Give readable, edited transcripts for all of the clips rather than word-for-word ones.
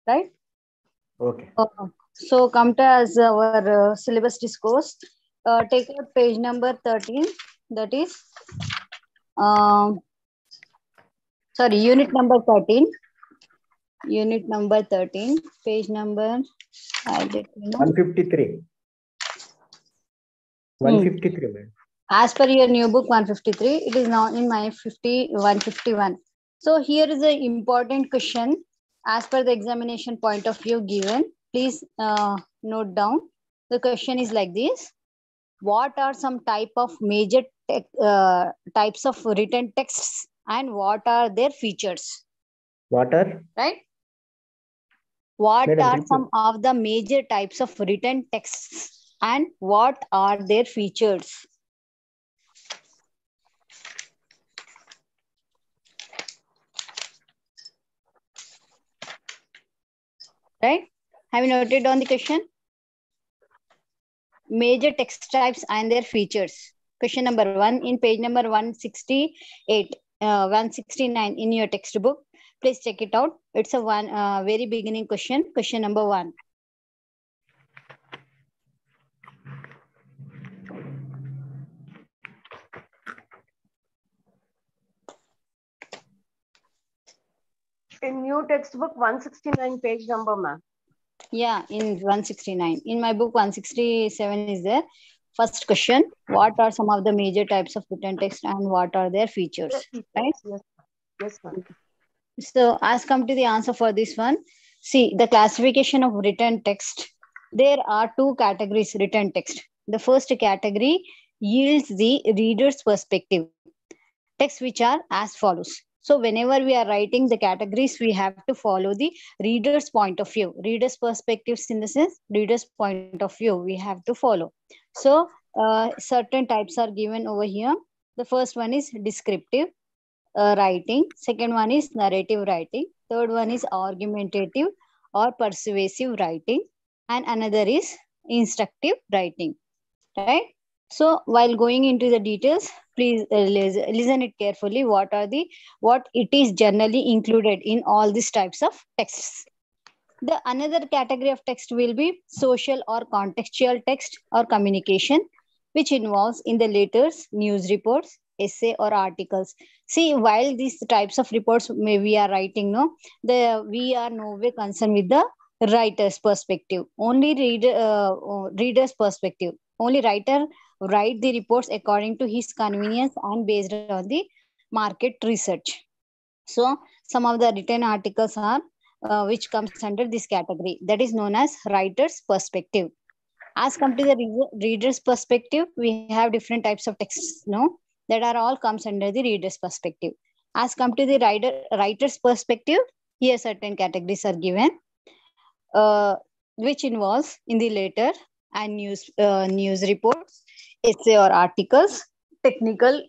right? Okay. So come to as our syllabus discourse. Take out page number 13. That is, sorry, unit number 13. Unit number 13. Page number, I'll let you know. 153. 153, man. As per your new book 153, it is now in my 151. So here is an important question as per the examination point of view given. Please note down. The question is like this. What are some type of major types of written texts and what are their features? What are? Right? What Madam, are repeat. some of the major types of written texts and what are their features? Right? Have you noted down the question? Major text types and their features. Question number 1 in page number 168, 169 in your textbook. Please check it out. It's a very beginning question. Question number 1. In new textbook 169 page number, ma'am. Yeah, in 169. In my book 167 is there. First question, what are some of the major types of written text and what are their features? Right? Yes, ma'am. So as come to the answer for this one. See, the classification of written text. There are two categories written text. The first category yields the reader's perspective. Texts which are as follows. So whenever we are writing the categories, we have to follow the reader's point of view. Reader's perspectives in the sense, reader's point of view, we have to follow. So certain types are given over here. The first one is descriptive writing. Second one is narrative writing. Third one is argumentative or persuasive writing. And another is instructive writing. Right? So while going into the details, please listen it carefully. What it is generally included in all these types of texts. The another category of text will be social or contextual text or communication, which involves in the letters, news reports, essay or articles. See, while these types of reports we are writing, we are no way concerned with the writer's perspective. Only reader's perspective. Only writer write the reports according to his convenience and based on the market research. So some of the written articles are which comes under this category, that is known as writer's perspective. As come to the reader's perspective, we have different types of texts, that are all comes under the reader's perspective. As come to the writer's perspective, here certain categories are given, which involves in the letter and news reports, essay or articles, technical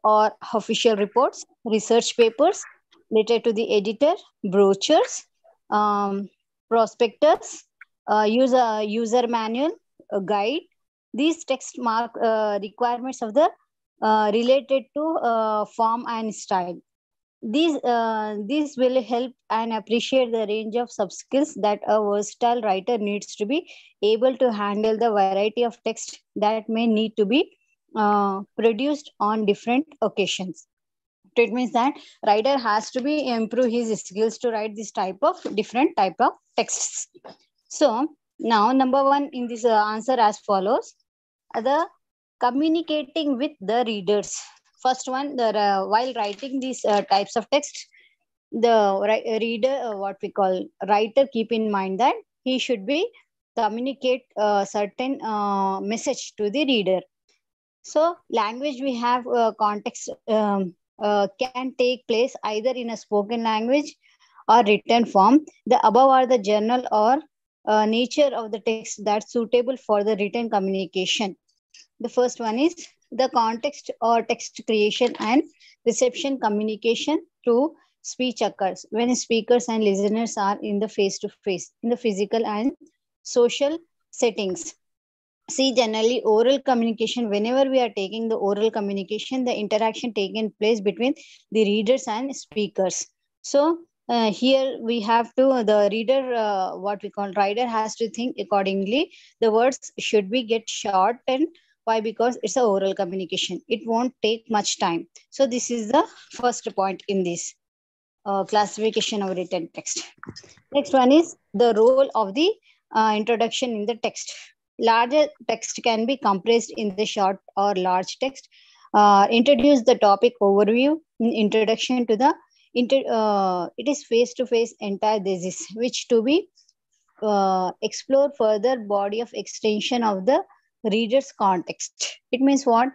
or official reports, research papers, letter to the editor, brochures, prospectus, user manual, guide. These text mark requirements of the related to form and style. These will help and appreciate the range of sub-skills that a versatile writer needs to be able to handle the variety of text that may need to be produced on different occasions. It means that writer has to be improve his skills to write this different type of texts. So now number 1 in this answer as follows: the communicating with the readers. First one, while writing these types of text, the reader, what we call writer, keep in mind that he should be communicate a certain message to the reader. So language we have context can take place either in a spoken language or written form. The above are the general or nature of the text that's suitable for the written communication. The first one is the context or text creation and reception communication through speech occurs when speakers and listeners are in the face-to-face, in the physical and social settings. See, generally oral communication, whenever we are taking the oral communication, the interaction taking place between the readers and speakers. So here we have to, the reader, what we call writer has to think accordingly. The words should be get short, and why? Because it's a oral communication. It won't take much time. So this is the first point in this classification of written text. Next one is the role of the introduction in the text. Larger text can be compressed in the short or large text. Introduce the topic overview, introduction to the it is face-to-face entire thesis, which to be explore further body of extension of the reader's context. It means what?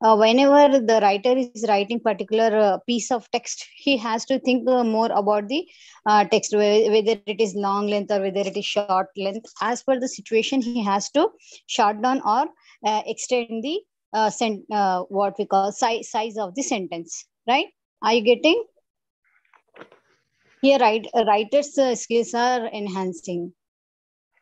Whenever the writer is writing particular piece of text, he has to think more about the text, whether it is long length or whether it is short length. As per the situation, he has to short down or extend the what we call size of the sentence, right? Are you getting? Here, writer's skills are enhancing.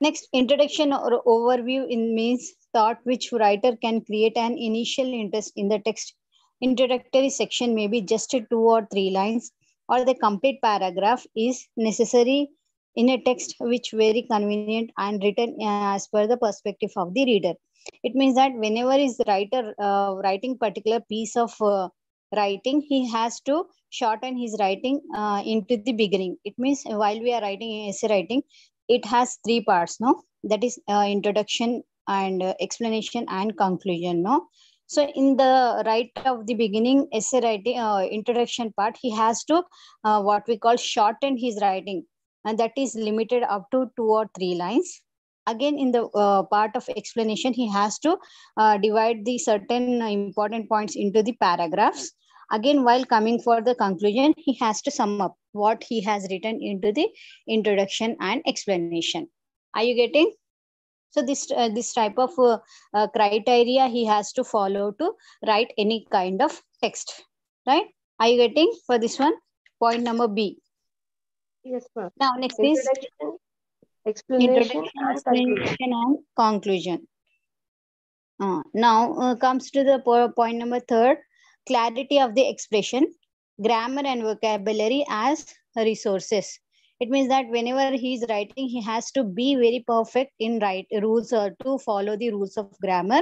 Next, introduction or overview in means thought which writer can create an initial interest in the text. Introductory section may be just 2 or 3 lines, or the complete paragraph is necessary in a text which very convenient and written as per the perspective of the reader. It means that whenever is the writer writing particular piece of writing, he has to shorten his writing into the beginning. It means while we are writing essay writing, it has 3 parts, no? That is introduction and explanation and conclusion, no? So in the right of the beginning essay writing introduction part, he has to what we call shorten his writing, and that is limited up to 2 or 3 lines. Again, in the part of explanation, he has to divide the certain important points into the paragraphs. Again, while coming for the conclusion, he has to sum up what he has written into the introduction and explanation. Are you getting? So this type of criteria he has to follow to write any kind of text, right? Are you getting for this one? Point number B. Yes, ma'am. Now next is Explanation introduction, and conclusion. explanation, and conclusion. Now comes to the point number 3, clarity of the expression, grammar and vocabulary as resources. It means that whenever he is writing, he has to be very perfect in rules to follow the rules of grammar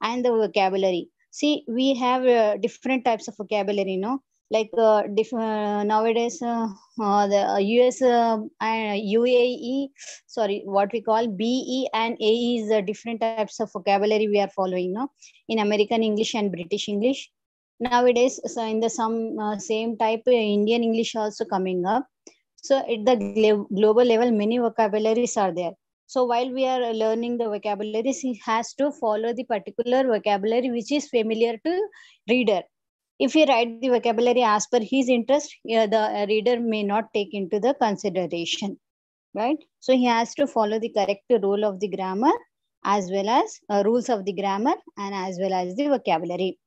and the vocabulary. See, we have different types of vocabulary, no? Like nowadays, the US and UAE, sorry, what we call BE and AE is different types of vocabulary we are following, no? In American English and British English. Nowadays, so in the some same type Indian English also coming up. So at the global level, many vocabularies are there. So while we are learning the vocabularies, he has to follow the particular vocabulary which is familiar to reader. If he write the vocabulary as per his interest, the reader may not take into the consideration, right? So he has to follow the correct rule of the grammar as well as rules of the grammar and as well as the vocabulary.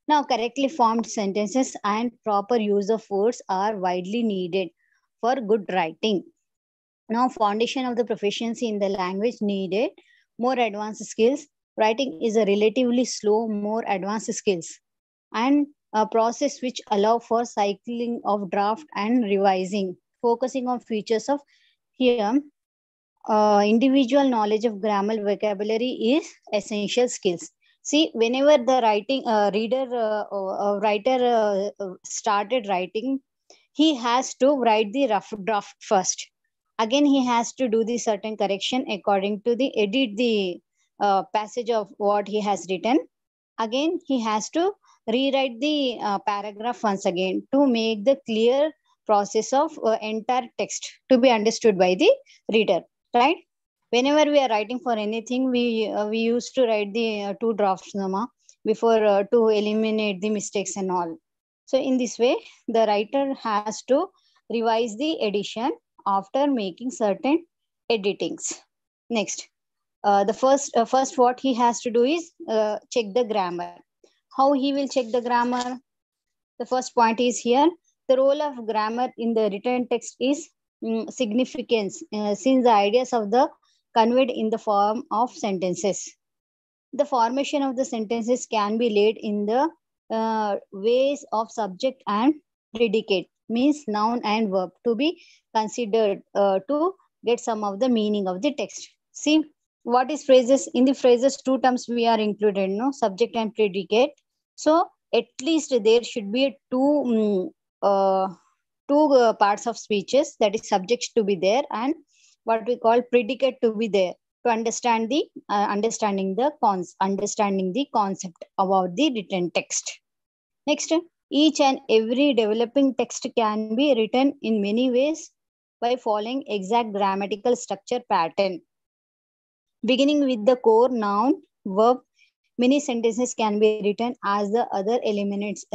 Now, correctly formed sentences and proper use of words are widely needed for good writing. Now, foundation of the proficiency in the language needed more advanced skills. Writing is a relatively slow, more advanced skills, and a process which allow for cycling of draft and revising, focusing on features of here. Individual knowledge of grammar vocabulary is essential skills. See, whenever the writer started writing, he has to write the rough draft first. Again, he has to do the certain correction according to the edit the passage of what he has written. Again, he has to rewrite the paragraph once again to make the clear process of entire text to be understood by the reader, right? Whenever we are writing for anything, we used to write the 2 drafts before to eliminate the mistakes and all. So in this way, the writer has to revise the edition after making certain editings. Next, the first what he has to do is check the grammar. How he will check the grammar? The first point is here. The role of grammar in the written text is significance, since the ideas of the conveyed in the form of sentences. The formation of the sentences can be laid in the ways of subject and predicate. means noun and verb to be considered to get some of the meaning of the text. See, what is phrases? In the phrases, two terms we are included, no? Subject and predicate. So at least there should be two parts of speeches, that is subjects to be there and what we call predicate to be there to understand the understanding the concept about the written text. Next, each and every developing text can be written in many ways by following exact grammatical structure pattern. Beginning with the core noun, verb, many sentences can be written as the other elements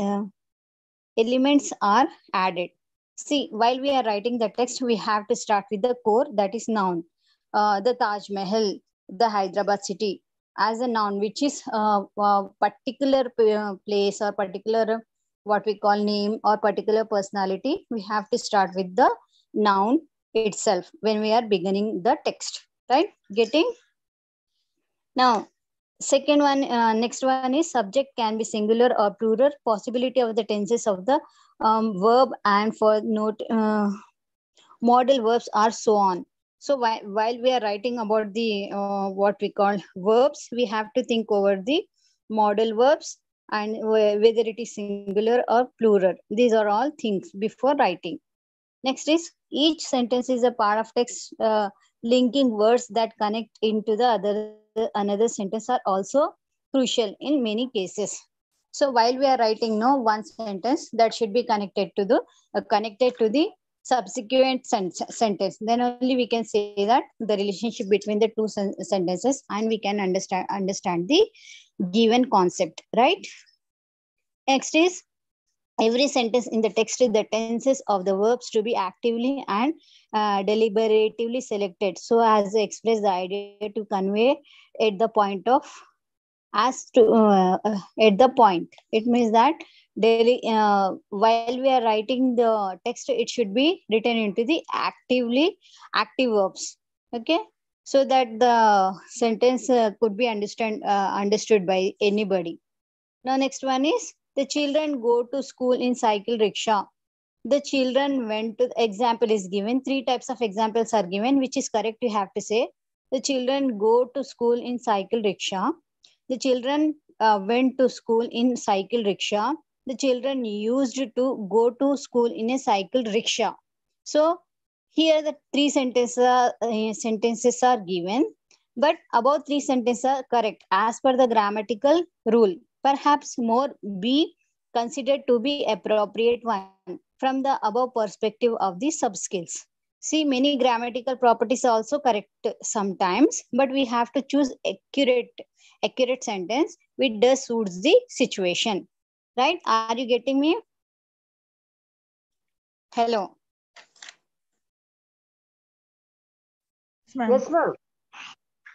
are added. See, while we are writing the text, we have to start with the core, that is noun. The Taj Mahal, the Hyderabad city, as a noun, which is a particular place or particular what we call name or particular personality. We have to start with the noun itself when we are beginning the text, right? Getting? Now, second one, next one is subject can be singular or plural, possibility of the tenses of the verb and for note model verbs are so on. So while we are writing about the what we call verbs, we have to think over the model verbs and whether it is singular or plural. These are all things before writing. Next is each sentence is a part of text linking words that connect into the another sentence are also crucial in many cases. So while we are writing one sentence, that should be connected to the subsequent sentence. Then only we can say that the relationship between the two sentences and we can understand the given concept, right? Next is every sentence in the text, the tenses of the verbs to be actively and deliberatively selected so as to express the idea to convey at the point of at the point. It means that while we are writing the text, it should be written into the active verbs. Okay, so that the sentence could be understood by anybody. Now next one is the children go to school in cycle rickshaw. The children went to, example is given. 3 types of examples are given, which is correct. You have to say the children go to school in cycle rickshaw. The children went to school in cycle rickshaw. The children used to go to school in a cycle rickshaw. So here the 3 sentences are given, but above 3 sentences are correct as per the grammatical rule. Perhaps more be considered to be appropriate one from the above perspective of the subskills. See, many grammatical properties are also correct sometimes, but we have to choose accurate sentence which does suits the situation. Right? Are you getting me? Hello. Yes, ma'am.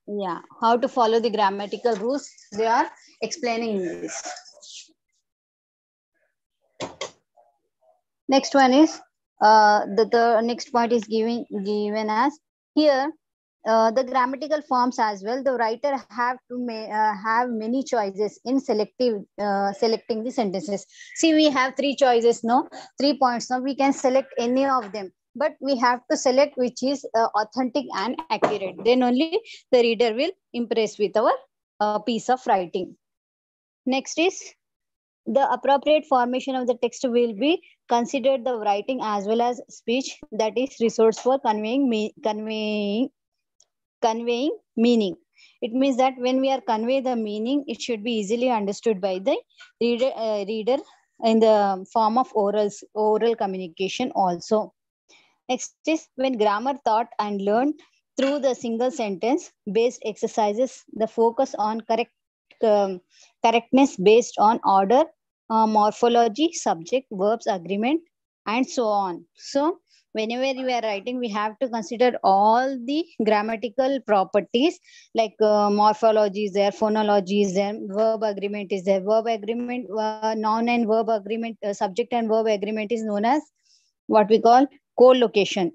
Yeah. How to follow the grammatical rules? They are explaining this. Next one is the next point is given as here. The grammatical forms as well. The writer have to have many choices in selecting the sentences. See, we have 3 choices, 3 points. Now we can select any of them, but we have to select which is authentic and accurate. Then only the reader will impress with our piece of writing. Next is the appropriate formation of the text will be considered the writing as well as speech that is resource for conveying meaning. It means that when we are convey the meaning, it should be easily understood by the reader in the form of oral communication also. Next is when grammar taught and learned through the single sentence based exercises, the focus on correctness based on order, morphology, subject, verbs, agreement, and so on. So whenever you are writing, we have to consider all the grammatical properties like morphology is there, phonology is there, verb agreement is there. Verb agreement, noun and verb agreement, subject and verb agreement is known as what we call co-location.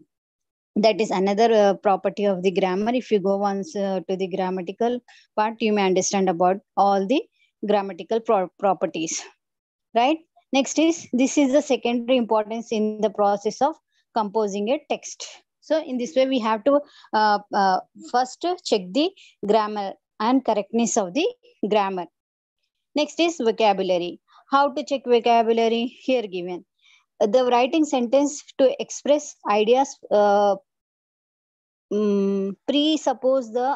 That is another property of the grammar. If you go once to the grammatical part, you may understand about all the grammatical properties. Right? Next is, this is the secondary importance in the process of composing a text. So in this way, we have to first check the grammar and correctness of the grammar. Next is vocabulary. How to check vocabulary? Here given. The writing sentence to express ideas presuppose the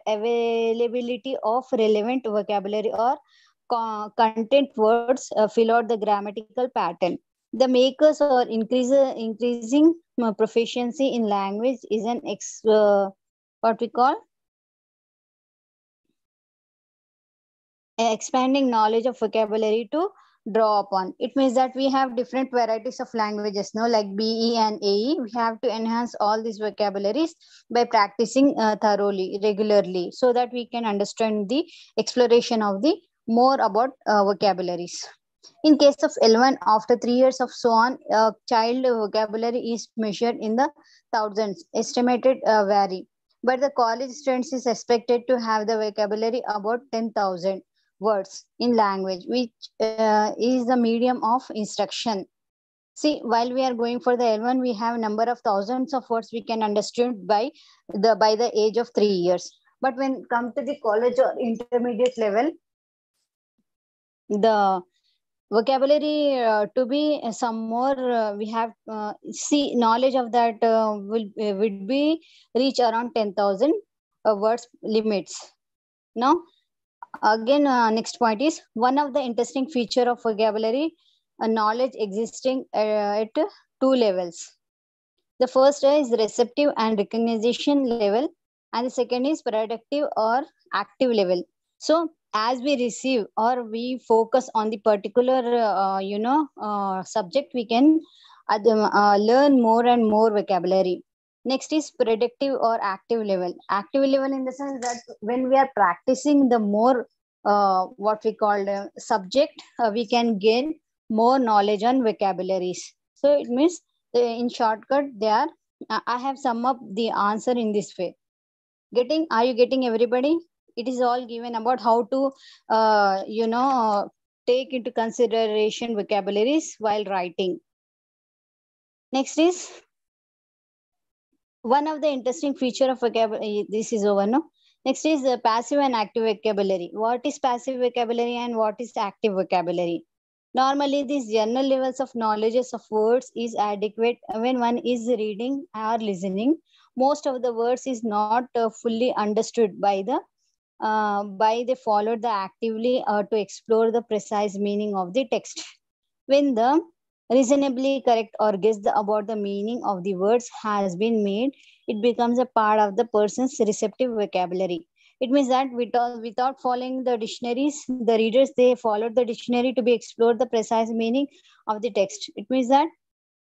availability of relevant vocabulary or content words fill out the grammatical pattern. The makers or increasing proficiency in language is an what we call expanding knowledge of vocabulary to draw upon. It means that we have different varieties of languages, no, like BE and AE. We have to enhance all these vocabularies by practicing thoroughly, regularly, so that we can understand the exploration of the more about vocabularies. In case of L1, after 3 years of so on, child vocabulary is measured in the thousands, estimated vary. But the college students is expected to have the vocabulary about 10,000 words in language, which is the medium of instruction. See, while we are going for the L1, we have number of thousands of words we can understand by the age of 3 years. But when come to the college or intermediate level, the vocabulary to be some more we have see knowledge of that would be reach around 10,000 words limits. Now again, next point is, one of the interesting feature of vocabulary knowledge existing at two levels. The first is receptive and recognition level, and the second is productive or active level. So as we receive or we focus on the particular subject, we can learn more and more vocabulary. Next is predictive or active level. Active level in the sense that when we are practicing the more what we call subject, we can gain more knowledge on vocabularies. So it means in shortcut, they are I have summed up the answer in this way. Are you getting everybody? It is all given about how to take into consideration vocabularies while writing. Next is one of the interesting feature of vocabulary. This is over, no? Next is passive and active vocabulary. What is passive vocabulary and what is active vocabulary? Normally, these general levels of knowledge of words is adequate when one is reading or listening. Most of the words is not fully understood by the followed the actively to explore the precise meaning of the text. When the reasonably correct or guess about the meaning of the words has been made, it becomes a part of the person's receptive vocabulary. It means that without following the dictionaries, the readers, they followed the dictionary to be explored the precise meaning of the text. It means that,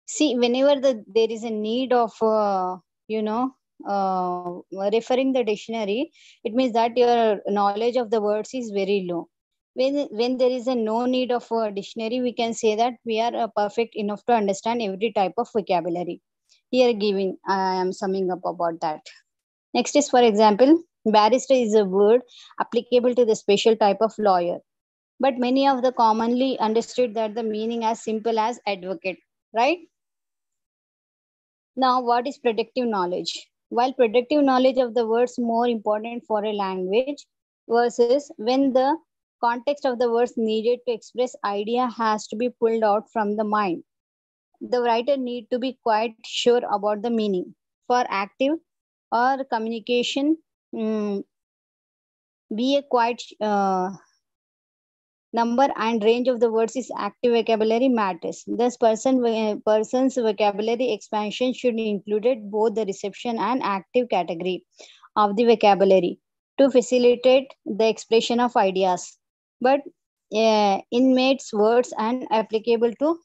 see, whenever there is a need of, referring the dictionary, it means that your knowledge of the words is very low. When there is a no need of a dictionary, we can say that we are perfect enough to understand every type of vocabulary. Here giving, I am summing up about that. Next is, for example, barrister is a word applicable to the special type of lawyer. But many of the commonly understood that the meaning as simple as advocate, right? Now, what is predictive knowledge? While predictive knowledge of the words more important for a language versus when the context of the words needed to express idea has to be pulled out from the mind. The writer need to be quite sure about the meaning. For active or communication, be a quite number and range of the words is active vocabulary matters. Thus, person's vocabulary expansion should include both the reception and active category of the vocabulary to facilitate the expression of ideas. But inmates words and applicable to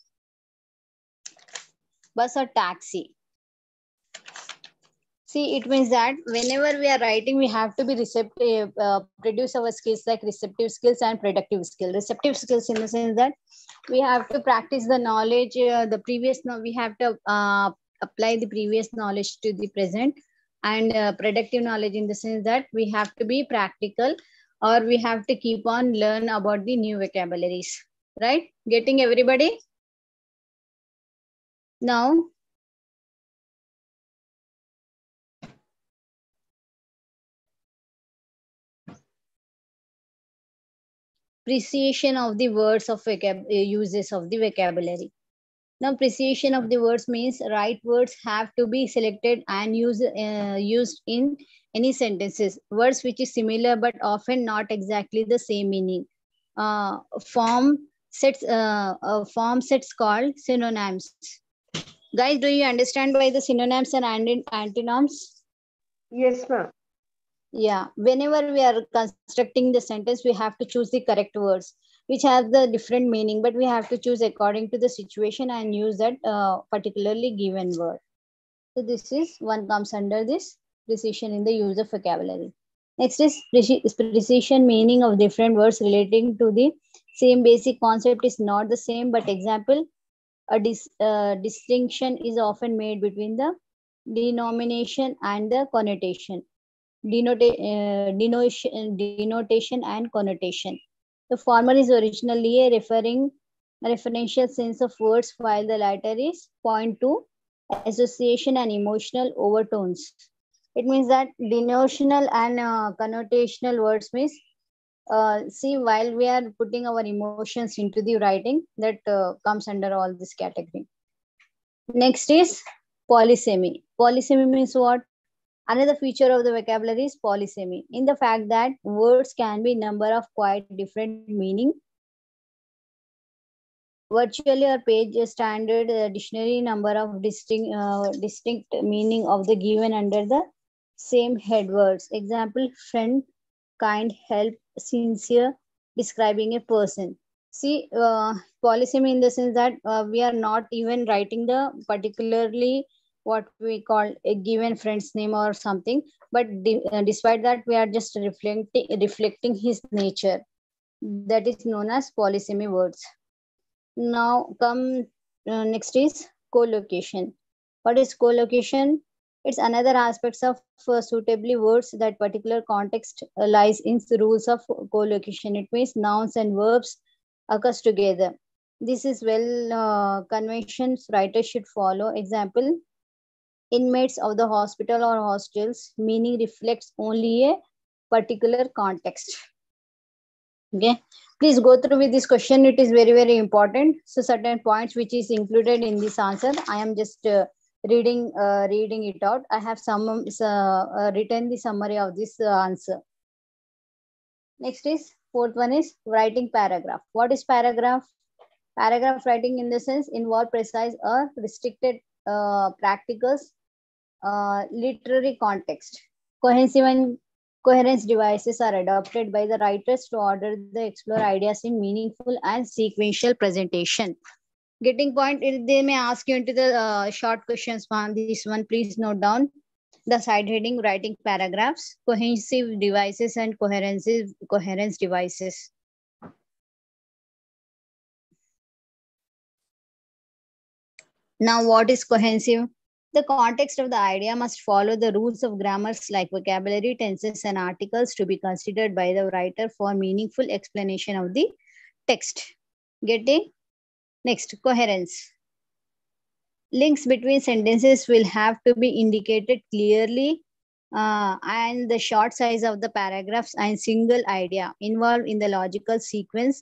bus or taxi. See, it means that whenever we are writing, we have to be receptive, produce our skills like receptive skills and productive skills. Receptive skills in the sense that we have to practice the knowledge, we have to apply the previous knowledge to the present, and productive knowledge in the sense that we have to be practical or we have to keep on learn about the new vocabularies. Right? Getting everybody? Now, appreciation of the words of uses of the vocabulary. Now, appreciation of the words means right words have to be selected and used in any sentences. Words which is similar but often not exactly the same meaning. Uh, form form sets called synonyms. Guys, do you understand by the synonyms and antonyms? Yes, ma'am. Yeah, whenever we are constructing the sentence, we have to choose the correct words, which have the different meaning, but we have to choose according to the situation and use that particularly given word. So this is one comes under this precision in the use of vocabulary. Next is precision meaning of different words relating to the same basic concept is not the same, but example, a distinction is often made between the denomination and the connotation. Denotation and connotation. The former is originally a referential sense of words, while the latter is point to association and emotional overtones. It means that denotional and connotational words means see, while we are putting our emotions into the writing, that comes under all this category. Next is polysemy. Polysemy means what? Another feature of the vocabulary is polysemy, in the fact that words can be number of quite different meaning. Virtually or page standard dictionary number of distinct meaning of the given under the same head words. Example, friend, kind, help, sincere, describing a person. See, polysemy in the sense that we are not even writing the particularly what we call a given friend's name or something, but despite that, we are just reflecting his nature. That is known as polysemy words. Now come next is collocation. What is collocation? It's another aspects of suitably words that particular context lies in the rules of collocation. It means nouns and verbs occurs together. This is conventions writers should follow. Example, inmates of the hospital or hostels, meaning reflects only a particular context. Okay, please go through with this question. It is very important. So certain points which is included in this answer, I am just reading it out. I have written the summary of this answer. Next is fourth one is writing paragraph. What is paragraph? Paragraph writing in the sense involve precise or restricted practicals, literary context. Cohesive and coherence devices are adopted by the writers to order the explore ideas in meaningful and sequential presentation. Getting point, they may ask you into the short questions on this one. Please note down the side heading writing paragraphs, cohesive devices and coherence devices. Now, what is cohesive? The context of the idea must follow the rules of grammars like vocabulary, tenses, and articles to be considered by the writer for meaningful explanation of the text. Getting? Next, coherence. Links between sentences will have to be indicated clearly, and the short size of the paragraphs and single idea involved in the logical sequence.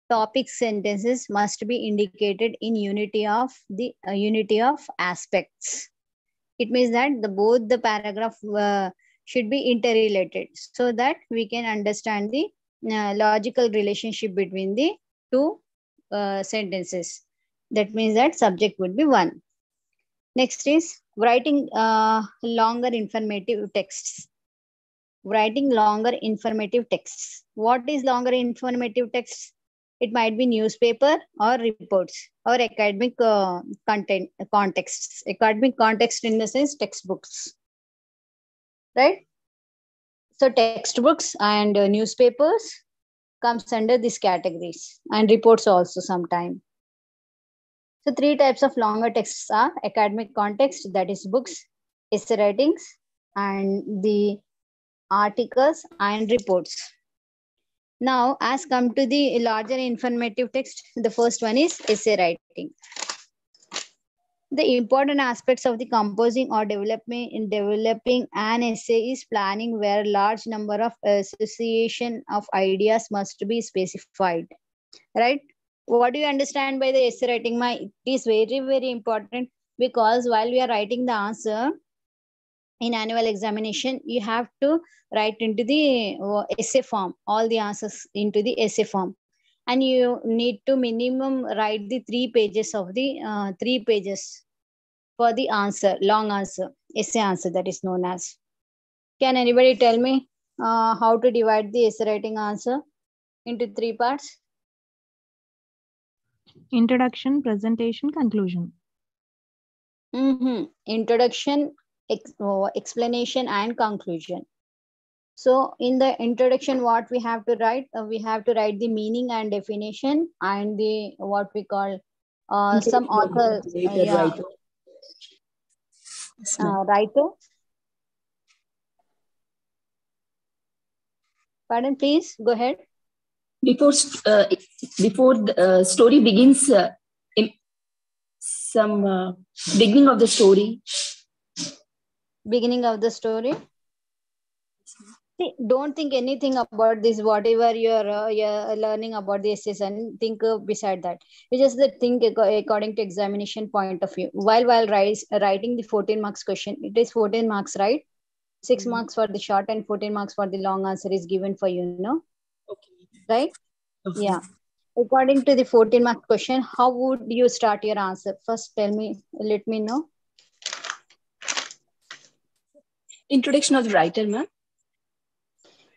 Topic sentences must be indicated in unity of aspects. It means that both the paragraph should be interrelated so that we can understand the logical relationship between the two sentences. That means that subject would be one. Next is writing longer informative texts. Writing longer informative texts. What is longer informative texts? It might be newspaper or reports or academic contexts. Academic context in the sense textbooks, right? So textbooks and newspapers comes under these categories, and reports also sometime. So three types of longer texts are academic context, that is books, essay writings, and the articles and reports. Now, as come to the larger informative text, the first one is essay writing. The important aspects of the composing or developing an essay is planning, where large number of association of ideas must be specified. Right? What do you understand by the essay writing? It is very, very important, because while we are writing the answer in annual examination, you have to write into the essay form, all the answers into the essay form. And you need to minimum write the 3 pages of the 3 pages for the answer, long answer, essay answer, that is known as. Can anybody tell me how to divide the essay writing answer into 3 parts? Introduction, presentation, conclusion. Introduction, explanation, and conclusion. So in the introduction, what we have to write? We have to write the meaning and definition, and the what we call some author, writer. Pardon, please go ahead. Before the story begins, some beginning of the story. Beginning of the story. See, don't think anything about this, whatever you're learning about the essays, and think beside that. You just think according to examination point of view. While writing the 14 marks question, it is 14 marks, right? 6 marks for the short and 14 marks for the long answer is given for you, no? Okay. Right? Okay. Yeah. According to the 14 mark question, how would you start your answer? First, let me know. Introduction of the writer, ma'am.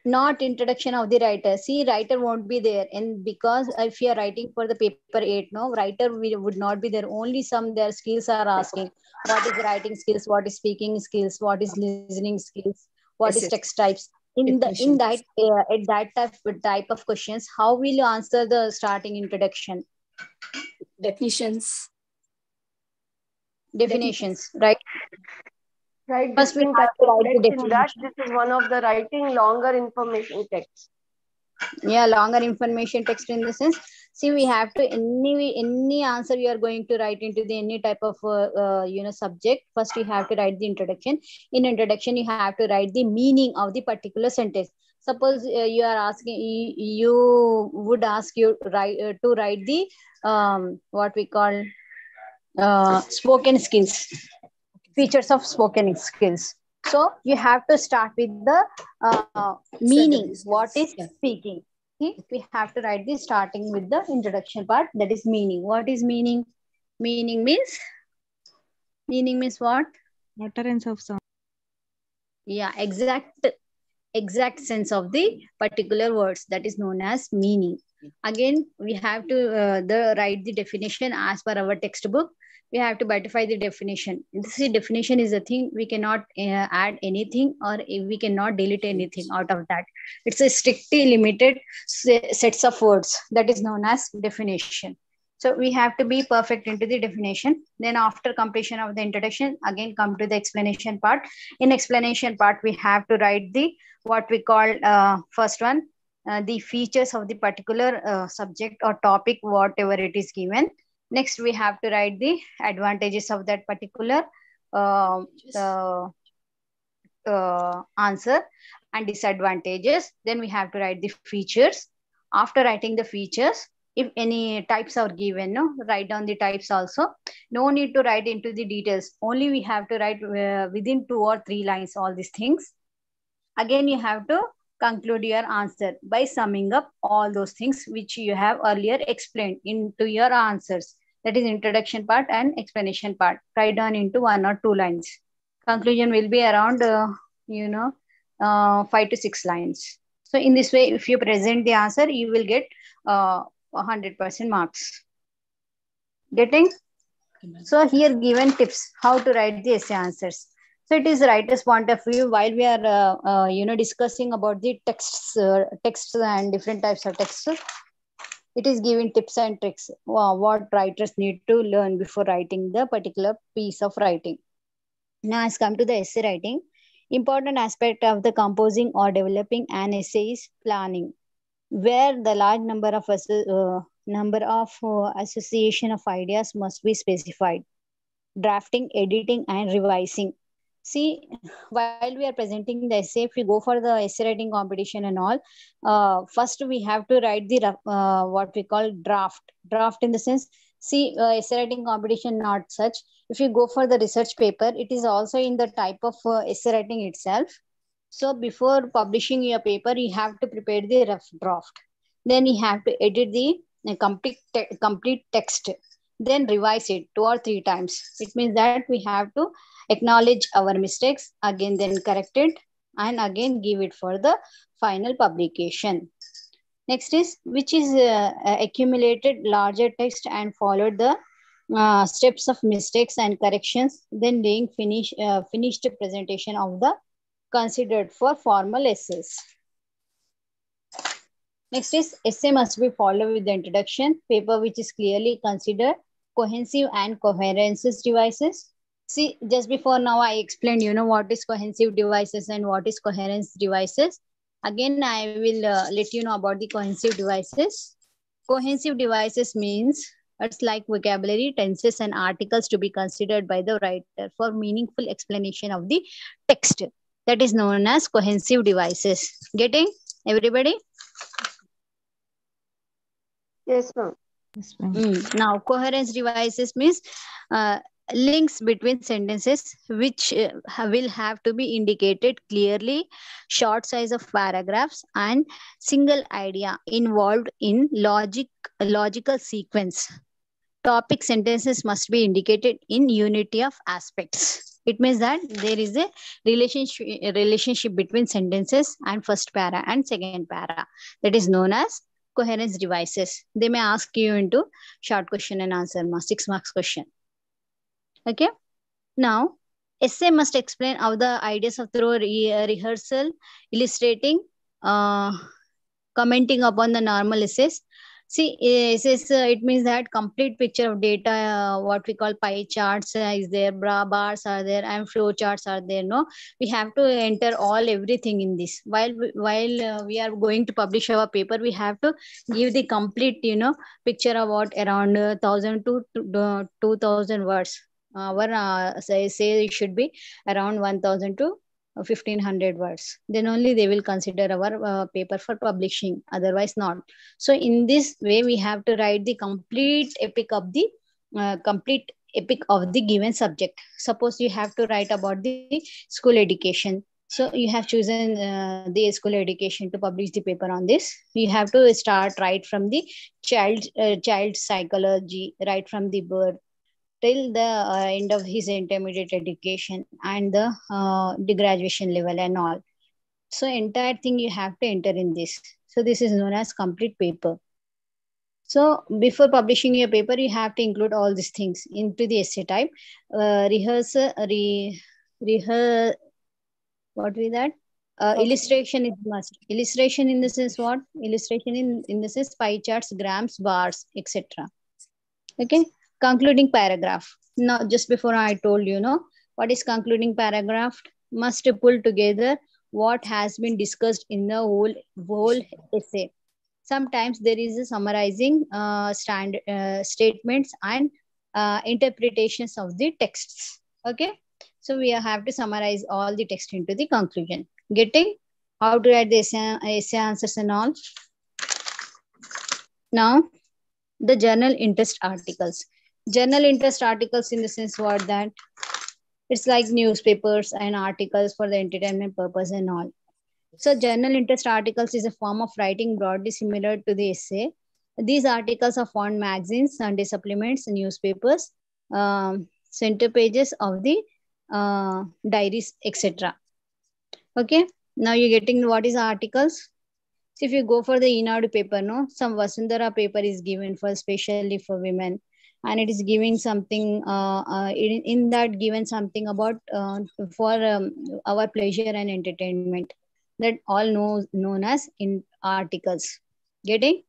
Not introduction of the writer. See, writer won't be there, and because if you are writing for the paper 8, no, writer would not be there. Only some their skills are asking. What is writing skills? What is speaking skills? What is listening skills? What is text types? At that type of questions, how will you answer the starting introduction? Definitions, right? Right. First, we have to write the definition. This is one of the writing longer information text. Yeah, longer information text in the sense. See, we have to any answer you are going to write into the any type of subject. First, you have to write the introduction. In introduction, you have to write the meaning of the particular sentence. Suppose you are asking, you would ask you to write the what we call spoken skills. Features of spoken skills. So you have to start with the meaning. What is speaking? See, we have to write this starting with the introduction part. That is meaning. What is meaning? Meaning means what? Utterance of sound. Yeah, exact sense of the particular words. That is known as meaning. Again, we have to write the definition as per our textbook. We have to bifurcate the definition. This definition is a thing we cannot add anything, or we cannot delete anything out of that. It's a strictly limited sets of words. That is known as definition. So we have to be perfect into the definition. Then after completion of the introduction, again come to the explanation part. In explanation part, we have to write the what we call first one, the features of the particular subject or topic, whatever it is given. Next, we have to write the advantages of that particular answer and disadvantages. Then we have to write the features. After writing the features, if any types are given, write down the types also. No need to write into the details. Only we have to write within 2 or 3 lines all these things. Again, you have to conclude your answer by summing up all those things which you have earlier explained into your answers. That is introduction part and explanation part. Write down into 1 or 2 lines. Conclusion will be around 5 to 6 lines. So in this way, if you present the answer, you will get 100% marks. Getting? So here given tips how to write the essay answers. So it is writer's point of view. While we are discussing about the texts and different types of texts, it is giving tips and tricks what writers need to learn before writing the particular piece of writing. Now, let's come to the essay writing. Important aspect of the composing or developing an essay is planning. where the large number of association of ideas must be specified. Drafting, editing, and revising. See, while we are presenting the essay, if we go for the essay writing competition and all, first we have to write the what we call draft. Draft in the sense, see, essay writing competition not such. If you go for the research paper, it is also in the type of essay writing itself. So before publishing your paper, you have to prepare the rough draft. Then you have to edit the complete text. Then revise it 2 or 3 times. It means that we have to acknowledge our mistakes, again then correct it, and again give it for the final publication. Next is, which is accumulated larger text and followed the steps of mistakes and corrections, then being finished presentation of the considered for formal essays. Next is, essay must be followed with the introduction, paper which is clearly considered cohesive and coherences devices. See, just before now I explained, what is cohesive devices and what is coherence devices. Again, I will let you know about the cohesive devices. Cohesive devices means it's like vocabulary, tenses, and articles to be considered by the writer for meaningful explanation of the text. That is known as cohesive devices. Getting everybody? Yes, ma'am. Yes, ma'am. Now, coherence devices means links between sentences which will have to be indicated clearly, short size of paragraphs, and single idea involved in logical sequence. Topic sentences must be indicated in unity of aspects. It means that there is a relationship between sentences and first para and second para. That is known as coherence devices. They may ask you into short question and answer, 6 marks question. Okay. Now, essay must explain how the ideas of through rehearsal, illustrating, commenting upon the normal essays. See, it means that complete picture of data, what we call pie charts is there, bars are there, and flow charts are there. No, we have to enter everything in this. While we are going to publish our paper, we have to give the complete, picture of what around 1,000 to 2,000 words. Our say it should be around 1,000 to 1,500 words. Then only they will consider our paper for publishing. Otherwise, not. So in this way, we have to write the complete epic of the given subject. Suppose you have to write about the school education. So you have chosen the school education to publish the paper on this. You have to start right from the child psychology, right from the birth till the end of his intermediate education and the graduation level and all. So entire thing you have to enter in this. So this is known as complete paper. So before publishing your paper, you have to include all these things into the essay type. What is that? Illustration is must. Illustration in the sense what? Illustration in the sense pie charts, grams, bars, etc. Okay. Concluding paragraph. Now, just before I told what is concluding paragraph? Must pull together what has been discussed in the whole essay. Sometimes there is a summarizing statements and interpretations of the texts. Okay. So we have to summarize all the text into the conclusion. Getting how to write the essay answers and all. Now, the journal interest articles. Journal interest articles in the sense what that it's like newspapers and articles for the entertainment purpose and all. So journal interest articles is a form of writing broadly similar to the essay. These articles are found in magazines, Sunday supplements, newspapers, center pages of the diaries, etc. Okay. Now you're getting what is articles. So if you go for the Eenadu paper, some Vasundhara paper is given for specially for women. And it is giving something in that given something about for our pleasure and entertainment. That all known as in articles. Getting?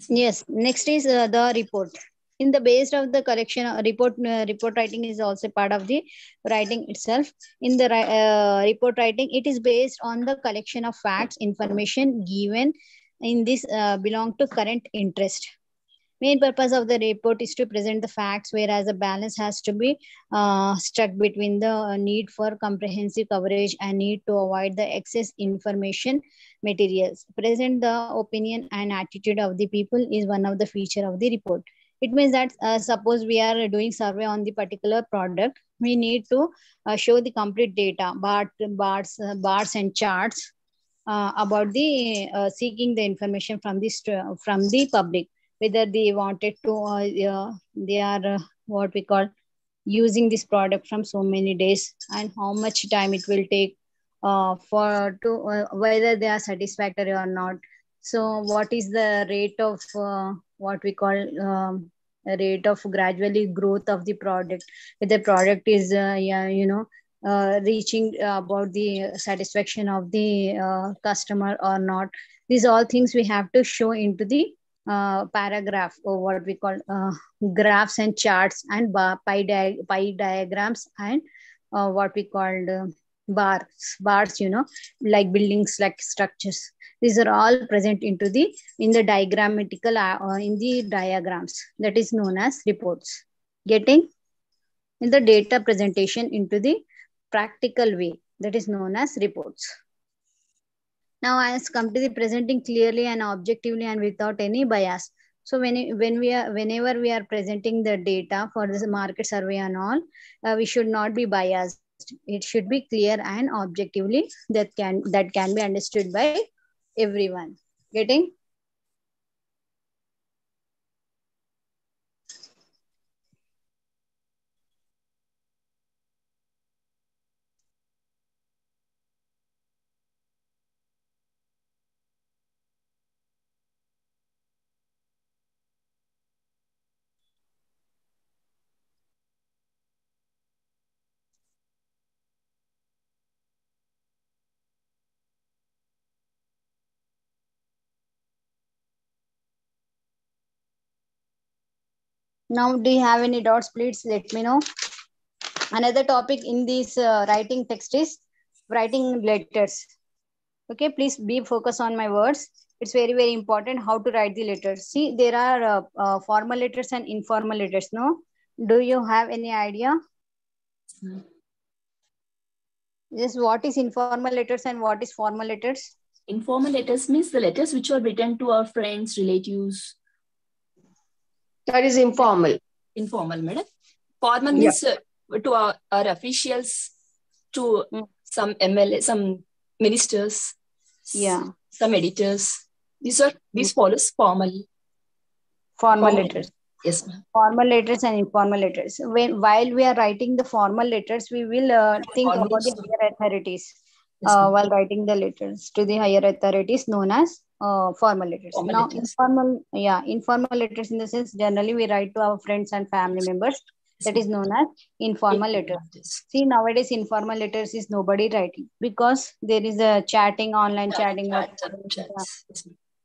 Yes. Next is the report. In the base of the collection, report writing is also part of the writing itself. In the report writing, it is based on the collection of facts, information given in this belong to current interest. Main purpose of the report is to present the facts, whereas a balance has to be struck between the need for comprehensive coverage and need to avoid the excess information materials. Present the opinion and attitude of the people is one of the feature of the report. It means that suppose we are doing survey on the particular product, we need to show the complete data, bars and charts about the seeking the information from the public, whether they wanted to they are what we call using this product from so many days, and how much time it will take for to whether they are satisfactory or not. So what is the rate of what we call rate of gradually growth of the product, if the product is reaching about the satisfaction of the customer or not. These all things we have to show into the paragraph, or what we call graphs and charts and pie diagrams, and what we called bars, like buildings, like structures. These are all present into the in the diagrammatical in the diagrams, that is known as reports. Getting in the data presentation into the practical way, that is known as reports. Now I has come to the presenting clearly and objectively and without any bias. So whenever we are presenting the data for this market survey and all, we should not be biased. It should be clear and objectively that can be understood by everyone. Getting? Now, do you have any doubts? Please let me know. Another topic in this writing text is writing letters. Okay, please be focused on my words. It's very, very important how to write the letters. See, there are formal letters and informal letters. No? Do you have any idea? Yes, what is informal letters and what is formal letters? Informal letters means the letters which are written to our friends, relatives. That is informal. Informal, madam. Formal means to our officials, to some MLA, some ministers, some editors. These follows formal. Formal letters. Yes, ma'am. Formal letters and informal letters. While we are writing the formal letters, we will think about the higher authorities. While writing the letters to the higher authorities known as formal letters. Now, informal letters in the sense, generally we write to our friends and family members. That is known as informal letters. See, nowadays informal letters is nobody writing because there is a chatting, online chatting.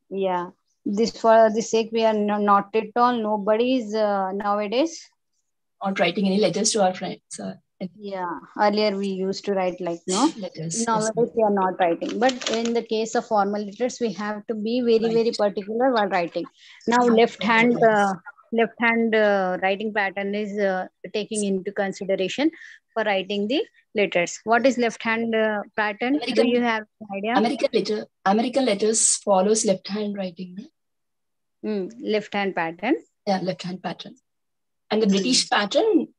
Yeah, this for the sake we are not at all. Nobody is nowadays not writing any letters to our friends. Yeah, earlier we used to write like letters. Nowadays we are not writing. But in the case of formal letters, we have to be very, very particular while writing. Now, left hand writing pattern is taking into consideration for writing the letters. What is left hand pattern? Do you have an idea? American letters follows left hand writing. Left hand pattern. Yeah, left hand pattern. And the British pattern,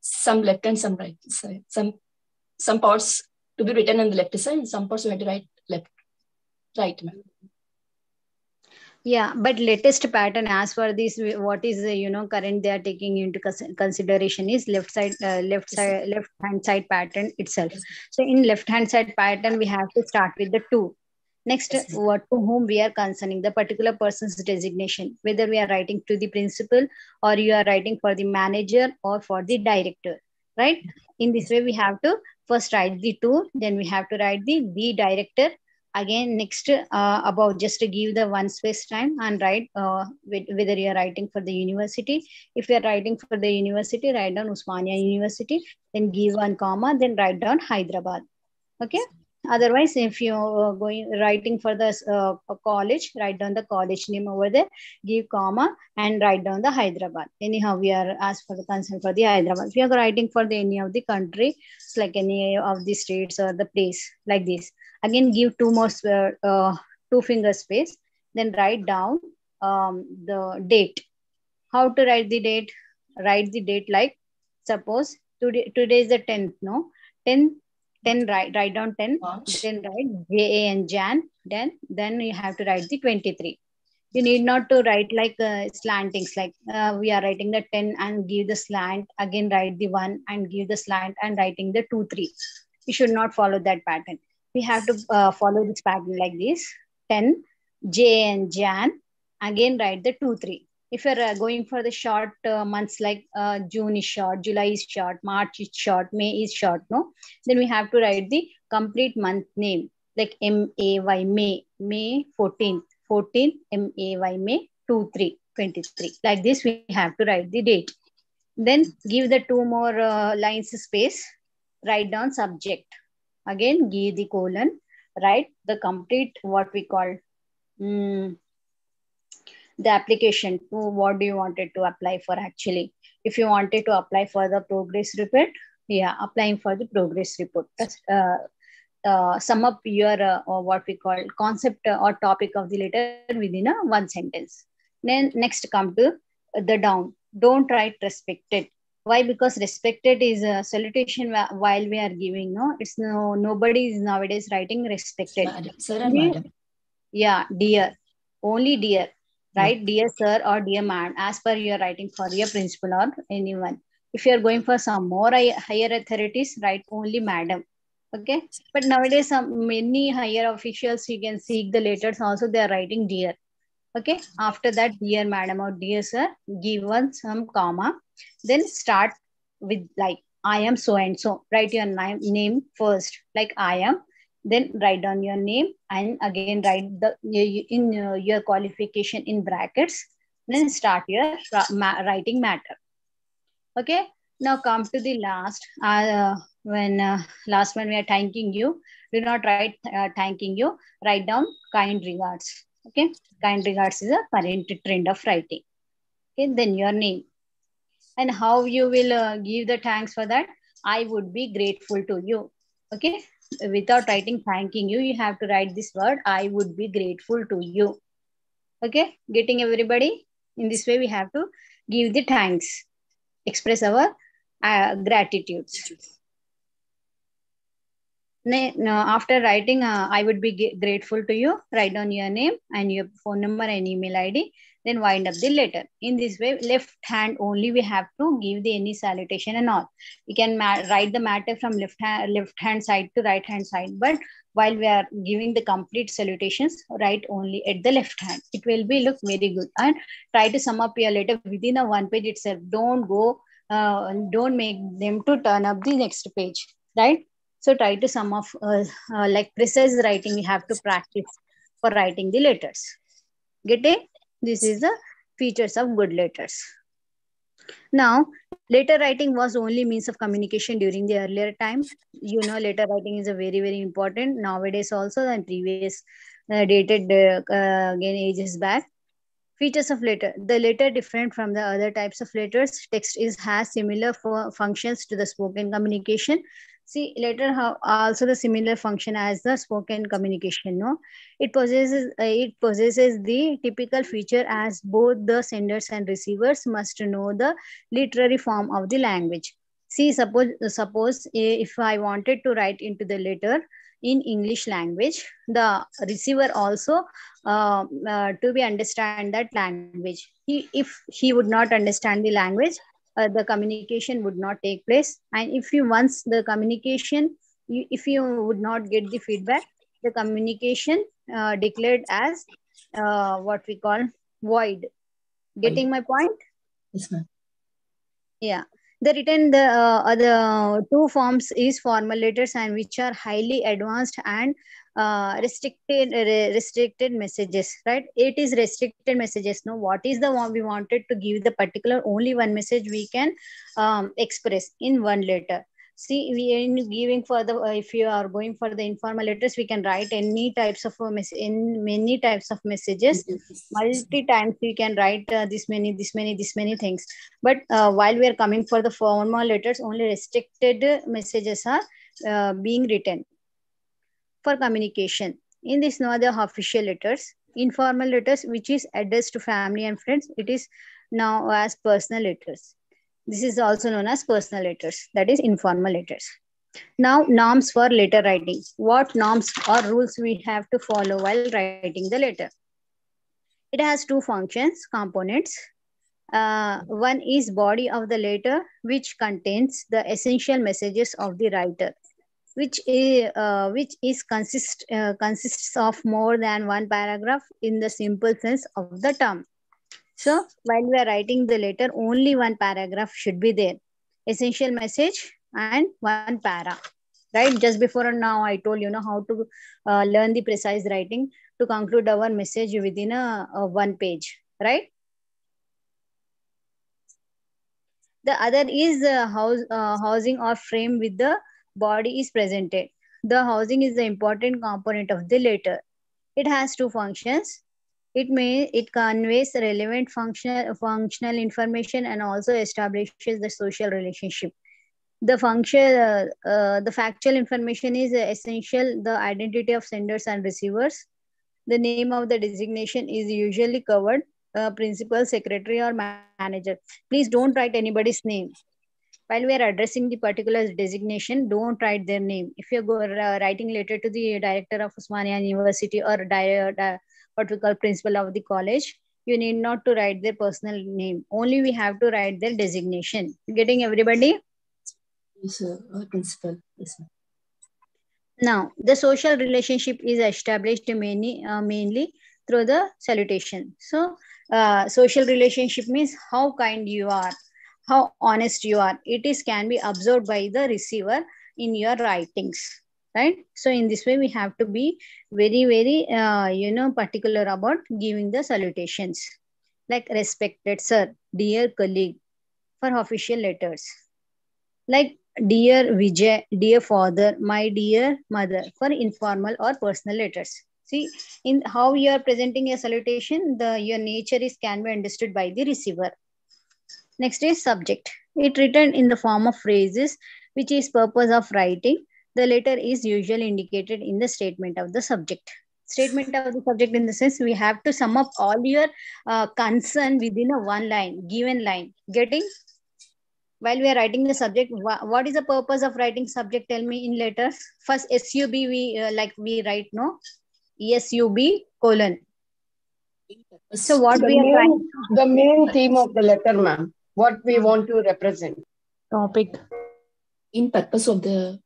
some left and some right side. Some parts to be written on the left side, and some parts we had to write right. Yeah, but latest pattern as for this, what is current they are taking into consideration is left hand side pattern itself. So in left hand side pattern, we have to start with the to. Next, what to whom we are concerning, the particular person's designation, whether we are writing to the principal or you are writing for the manager or for the director, right? In this way, we have to first write the to, then we have to write the director, Again, next, about just to give the one space time and write whether you're writing for the university. If you're writing for the university, write down Usmania University, then give one comma, then write down Hyderabad. Okay. Otherwise, if you're writing for the college, write down the college name over there, give comma, and write down the Hyderabad. Anyhow, we are asked for the consent for the Hyderabad. If you are writing for the any of the country, it's like any of the states or the place like this. Again, give two more two finger space. Then write down the date. How to write the date? Write the date like, suppose today is the 10th, no? 10, write down 10, March. then write JAN, Jan, then you have to write the 23. You need not to write like slantings, like we are writing the 10 and give the slant, again write the 1 and give the slant and writing the 2, 3. You should not follow that pattern. We have to follow this pattern like this: 10, JAN, Jan, again write the 2, 3. If you're going for the short months like June is short, July is short, March is short, May is short, no? Then we have to write the complete month name, like MAY, May 14th, 14, MAY, May 23, 23. Like this, we have to write the date. Then give the two more lines space, write down subject. Again, give the colon, write the complete, what we call, the application to what do you wanted to apply for actually. If you wanted to apply for the progress report, yeah, applying for the progress report. Sum up your what we call concept or topic of the letter within a one sentence. Then next come to the down. Don't write respected. Why? Because respected is a salutation while we are giving, no? It's nobody is nowadays writing respected. Madam, sir and madam. Yeah, dear. Only dear. Right, dear sir or dear madam, as per your writing for your principal or anyone. If you are going for some more higher authorities, write only madam. Okay, but nowadays many higher officials, you can see the letters also they are writing dear. Okay, after that, dear madam or dear sir, give one some comma, then start with like I am so and so. Write your name first, like I am. Then write down your name and again write the in your qualification in brackets. Then start your writing matter. Okay. Now come to the last. Last one we are thanking you. Do not write thanking you. Write down kind regards. Okay. Kind regards is a current trend of writing. Okay. Then your name. And how you will give the thanks for that? I would be grateful to you. Okay. Without writing thanking you, you have to write this word, I would be grateful to you. Okay, getting everybody? In this way, we have to give the thanks, express our gratitudes. Now, after writing, I would be grateful to you, write down your name and your phone number and email ID, then wind up the letter. In this way, left hand only we have to give the any salutation and all. We can write the matter from left hand side to right hand side, but while we are giving the complete salutations, write only at the left hand. It will be look very good. And try to sum up your letter within a one page itself. Don't go, don't make them to turn up the next page, right? So try to sum up like precise writing we have to practice for writing the letters. Get it? This is the features of good letters. Now, letter writing was only means of communication during the earlier time. You know, letter writing is a very, very important nowadays also and previous dated again ages back. Features of letter. The letter different from the other types of letters. Text has similar functions to the spoken communication. See, letter have also the similar function as the spoken communication. No, it possesses the typical feature as both the senders and receivers must know the literary form of the language. See, suppose if I wanted to write into the letter in English language, the receiver also to be understand that language. If he would not understand the language, the communication would not take place. And if you once the communication, if you would not get the feedback, the communication declared as what we call void. Getting my point? Yes, ma'am. Yeah. The written the two forms is formal letters and which are highly advanced and restricted messages, right? It is restricted messages. No, what is the one we wanted to give the particular only one message we can express in one letter. See, we are giving for the if you are going for the informal letters, we can write any types of in many types of messages. Multi times we can write this many things. But while we are coming for the formal letters, only restricted messages are being written for communication. In this, no other official letters. Informal letters, which is addressed to family and friends, it is now as personal letters. This is also known as personal letters, that is informal letters. Now, norms for letter writing. What norms or rules we have to follow while writing the letter? It has two functions, components. One is body of the letter, which contains the essential messages of the writer, which consists of more than one paragraph in the simple sense of the term. So while we are writing the letter, only one paragraph should be there. Essential message and one para. Right? Just before now, I told you know how to learn the precise writing to conclude our message within a one page. Right? The other is housing or frame with the body is presented. The housing is the important component of the letter. It has two functions. It conveys relevant functional information and also establishes the social relationship. The the factual information is essential. The identity of senders and receivers. The name of the designation is usually covered. Principal, secretary, or manager. Please don't write anybody's name. While we are addressing the particular designation, don't write their name. If you're writing letter to the director of Osmania University or what we call principal of the college, you need not to write their personal name. Only we have to write their designation. Getting everybody? Yes, sir. Or principal. Yes, sir. Now, the social relationship is established mainly through the salutation. So, social relationship means how kind you are, how honest you are. It can be observed by the receiver in your writings, right? So in this way, we have to be very particular about giving the salutations, like respected sir, dear colleague, for official letters, like dear Vijay, dear father, my dear mother, for informal or personal letters. See, in how you are presenting a salutation, your nature can be understood by the receiver. Next is subject. It written in the form of phrases, which is purpose of writing. The letter is usually indicated in the statement of the subject. Statement of the subject in the sense we have to sum up all your concern within a one line, given line. Getting? While we are writing the subject, what is the purpose of writing subject? Tell me in letters. First SUB we write, no? SUB colon. So what we are trying? The main theme of the letter, ma'am. What we want to represent. Topic. In purpose of the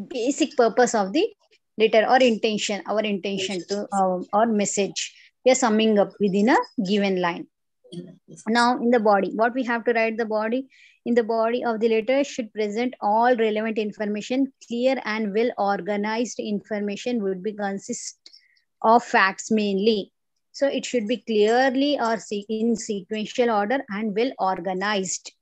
basic purpose of the letter or intention, our intention to or message. We are summing up within a given line. Now in the body, what we have to write the body? In the body of the letter should present all relevant information. Clear and well organized information would be consist of facts mainly. So it should be clearly or in sequential order and well organized.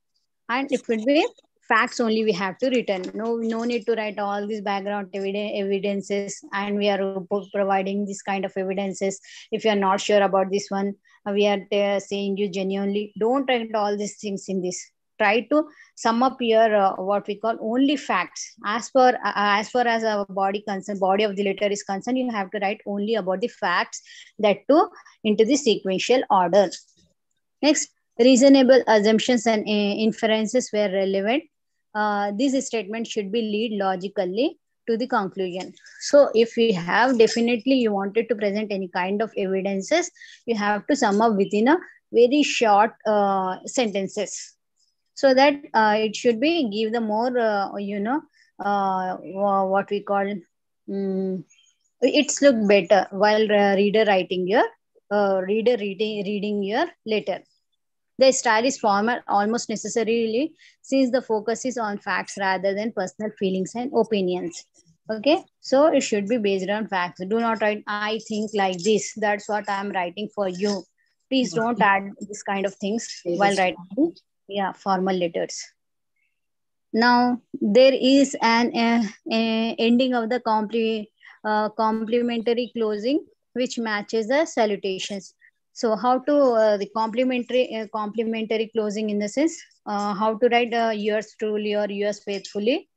And it would be facts only we have to return. No need to write all these background evidences, and we are providing this kind of evidences. If you are not sure about this one, we are saying you genuinely. Don't write all these things in this. Try to sum up your what we call only facts. As far as our body of the letter is concerned, you have to write only about the facts, that too into the sequential order. Next, reasonable assumptions and inferences were relevant. This statement should be lead logically to the conclusion. So if we have definitely you wanted to present any kind of evidences, you have to sum up within a very short sentences, so that it should be give the more what we call it's look better while reader writing your reading your letter. The style is formal almost necessarily, since the focus is on facts rather than personal feelings and opinions. Okay, so it should be based on facts. Do not write, I think like this. That's what I'm writing for you. Please don't add this kind of things while writing, yeah, formal letters. Now, there is an ending of the complementary closing, which matches the salutations. So how to the complementary closing in the sense, how to write yours truly or yours faithfully.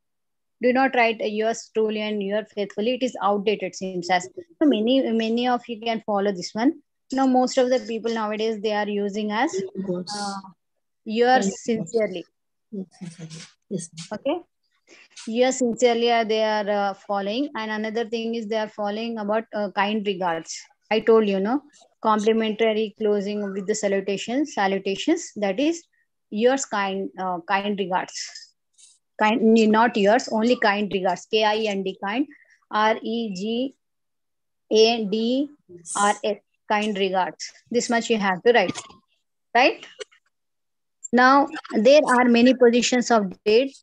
Do not write yours truly and yours faithfully. It is outdated, seems as. So many of you can follow this one. Now most of the people nowadays, they are using as yours sincerely. Yes. Okay, yours sincerely they are following. And another thing is they are following about kind regards. I told you, no, complimentary closing with the salutations, that is yours kind regards. Kind, not yours, only kind regards. KIND, kind. REGADRS, kind regards. This much you have to write, right? Now there are many positions of date,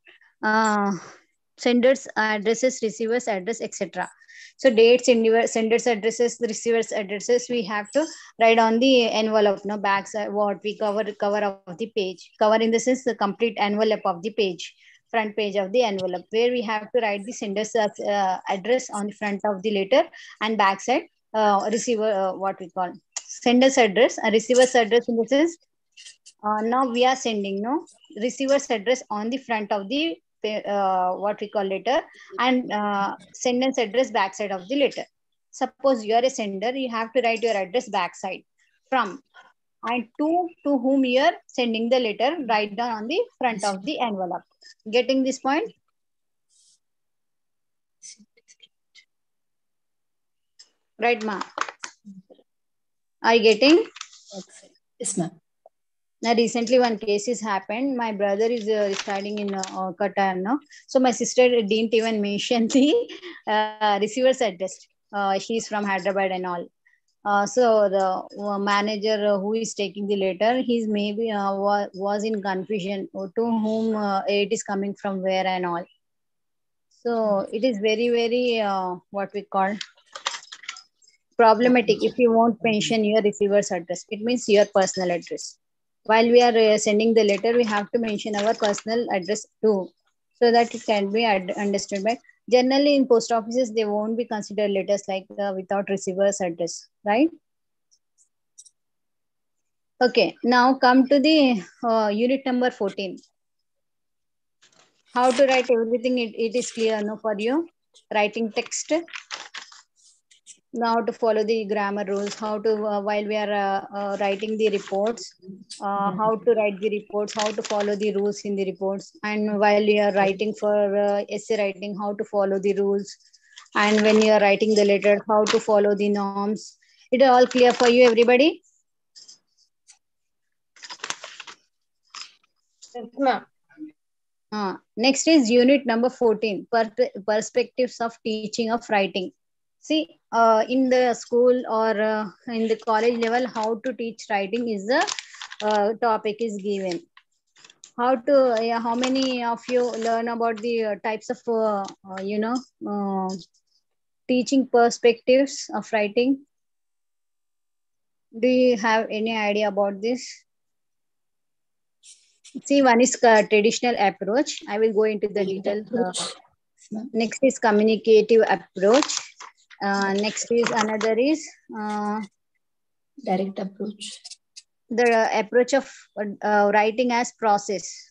senders addresses, receivers address, etc. So dates, senders addresses, receivers addresses, we have to write on the envelope, no, backs, what we cover of the page. Cover in the sense the complete envelope of the page, front page of the envelope, where we have to write the sender's address on the front of the letter, and backside receiver, what we call sender's address, receiver's address in the sense, now we are sending, no, receiver's address on the front of the what we call letter, and sender's address backside of the letter. Suppose you are a sender, you have to write your address backside, from, and to whom you are sending the letter, write down on the front of the envelope. Getting this point? Right, ma? Are you getting? Yes, ma'am. Now, recently one case has happened. My brother is residing in Qatar now. So my sister didn't even mention the receiver's address. She's from Hyderabad and all. So the manager who is taking the letter, he's maybe was in confusion to whom it is coming from, where and all. So it is very, very what we call problematic if you won't mention your receiver's address. It means your personal address. While we are sending the letter, we have to mention our personal address too, so that it can be understood by. Generally, in post offices, they won't be considered letters like without receiver's address, right? Okay, now come to the unit number 14. How to write everything, it is clear, no, for you? Writing text. Now to follow the grammar rules, how to, while we are writing the reports, how to write the reports, how to follow the rules in the reports. And while you are writing for essay writing, how to follow the rules. And when you are writing the letter, how to follow the norms. It is all clear for you, everybody? Yes, ma'am. Next is unit number 14, perspectives of teaching of writing. See, in the school or in the college level, how to teach writing is the topic is given. How to, how many of you learn about the types of, teaching perspectives of writing? Do you have any idea about this? See, one is traditional approach. I will go into the details. Next is communicative approach. Next is another is direct approach. The approach of writing as process.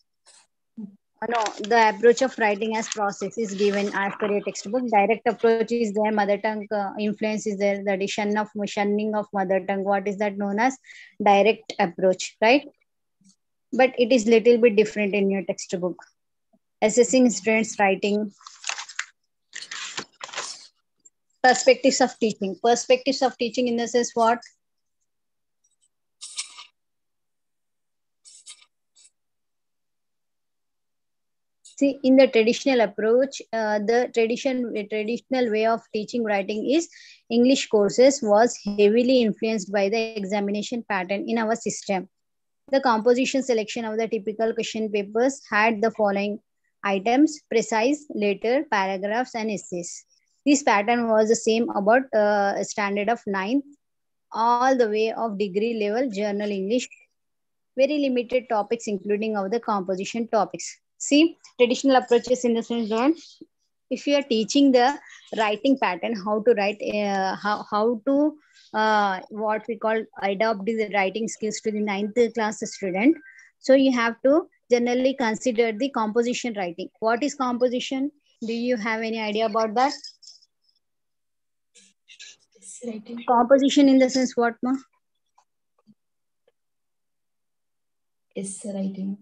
No, the approach of writing as process is given as per your textbook. Direct approach is there, mother tongue influence is there, the shunning of mother tongue. What is that known as? Direct approach, right? But it is little bit different in your textbook. Assessing students' writing. Perspectives of teaching. Perspectives of teaching in the sense what? See, in the traditional approach, the traditional way of teaching writing is English courses was heavily influenced by the examination pattern in our system. The composition selection of the typical question papers had the following. items, precise, later, paragraphs, and essays. This pattern was the same about standard of 9th, all the way of degree level journal English. Very limited topics, including of the composition topics. See, traditional approaches in the sense that if you are teaching the writing pattern, how to write, how to what we call adopt the writing skills to the 9th class student. So you have to generally consider the composition writing. What is composition? Do you have any idea about that? Writing. Composition in the sense what, ma? Essay writing.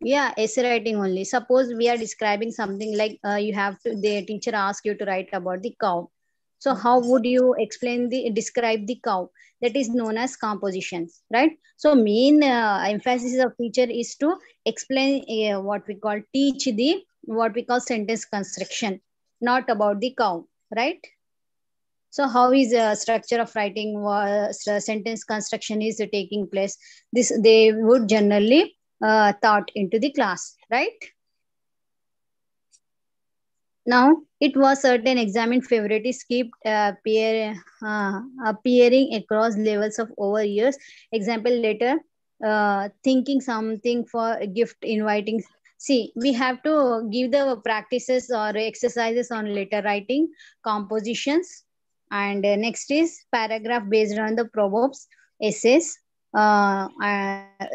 Yeah, essay writing only. Suppose we are describing something like you have to, the teacher asks you to write about the cow. So how would you describe the cow? That is known as composition, right? So main emphasis of teacher is to explain what we call what we call sentence construction, not about the cow, right? So how is the structure of writing, sentence construction is taking place? This they would generally taught into the class, right? Now, it was certain examined favorites keep appearing across levels of over years. Example later, thinking something for a gift, inviting. See, we have to give the practices or exercises on letter writing, compositions, and next is paragraph based on the proverbs, essays.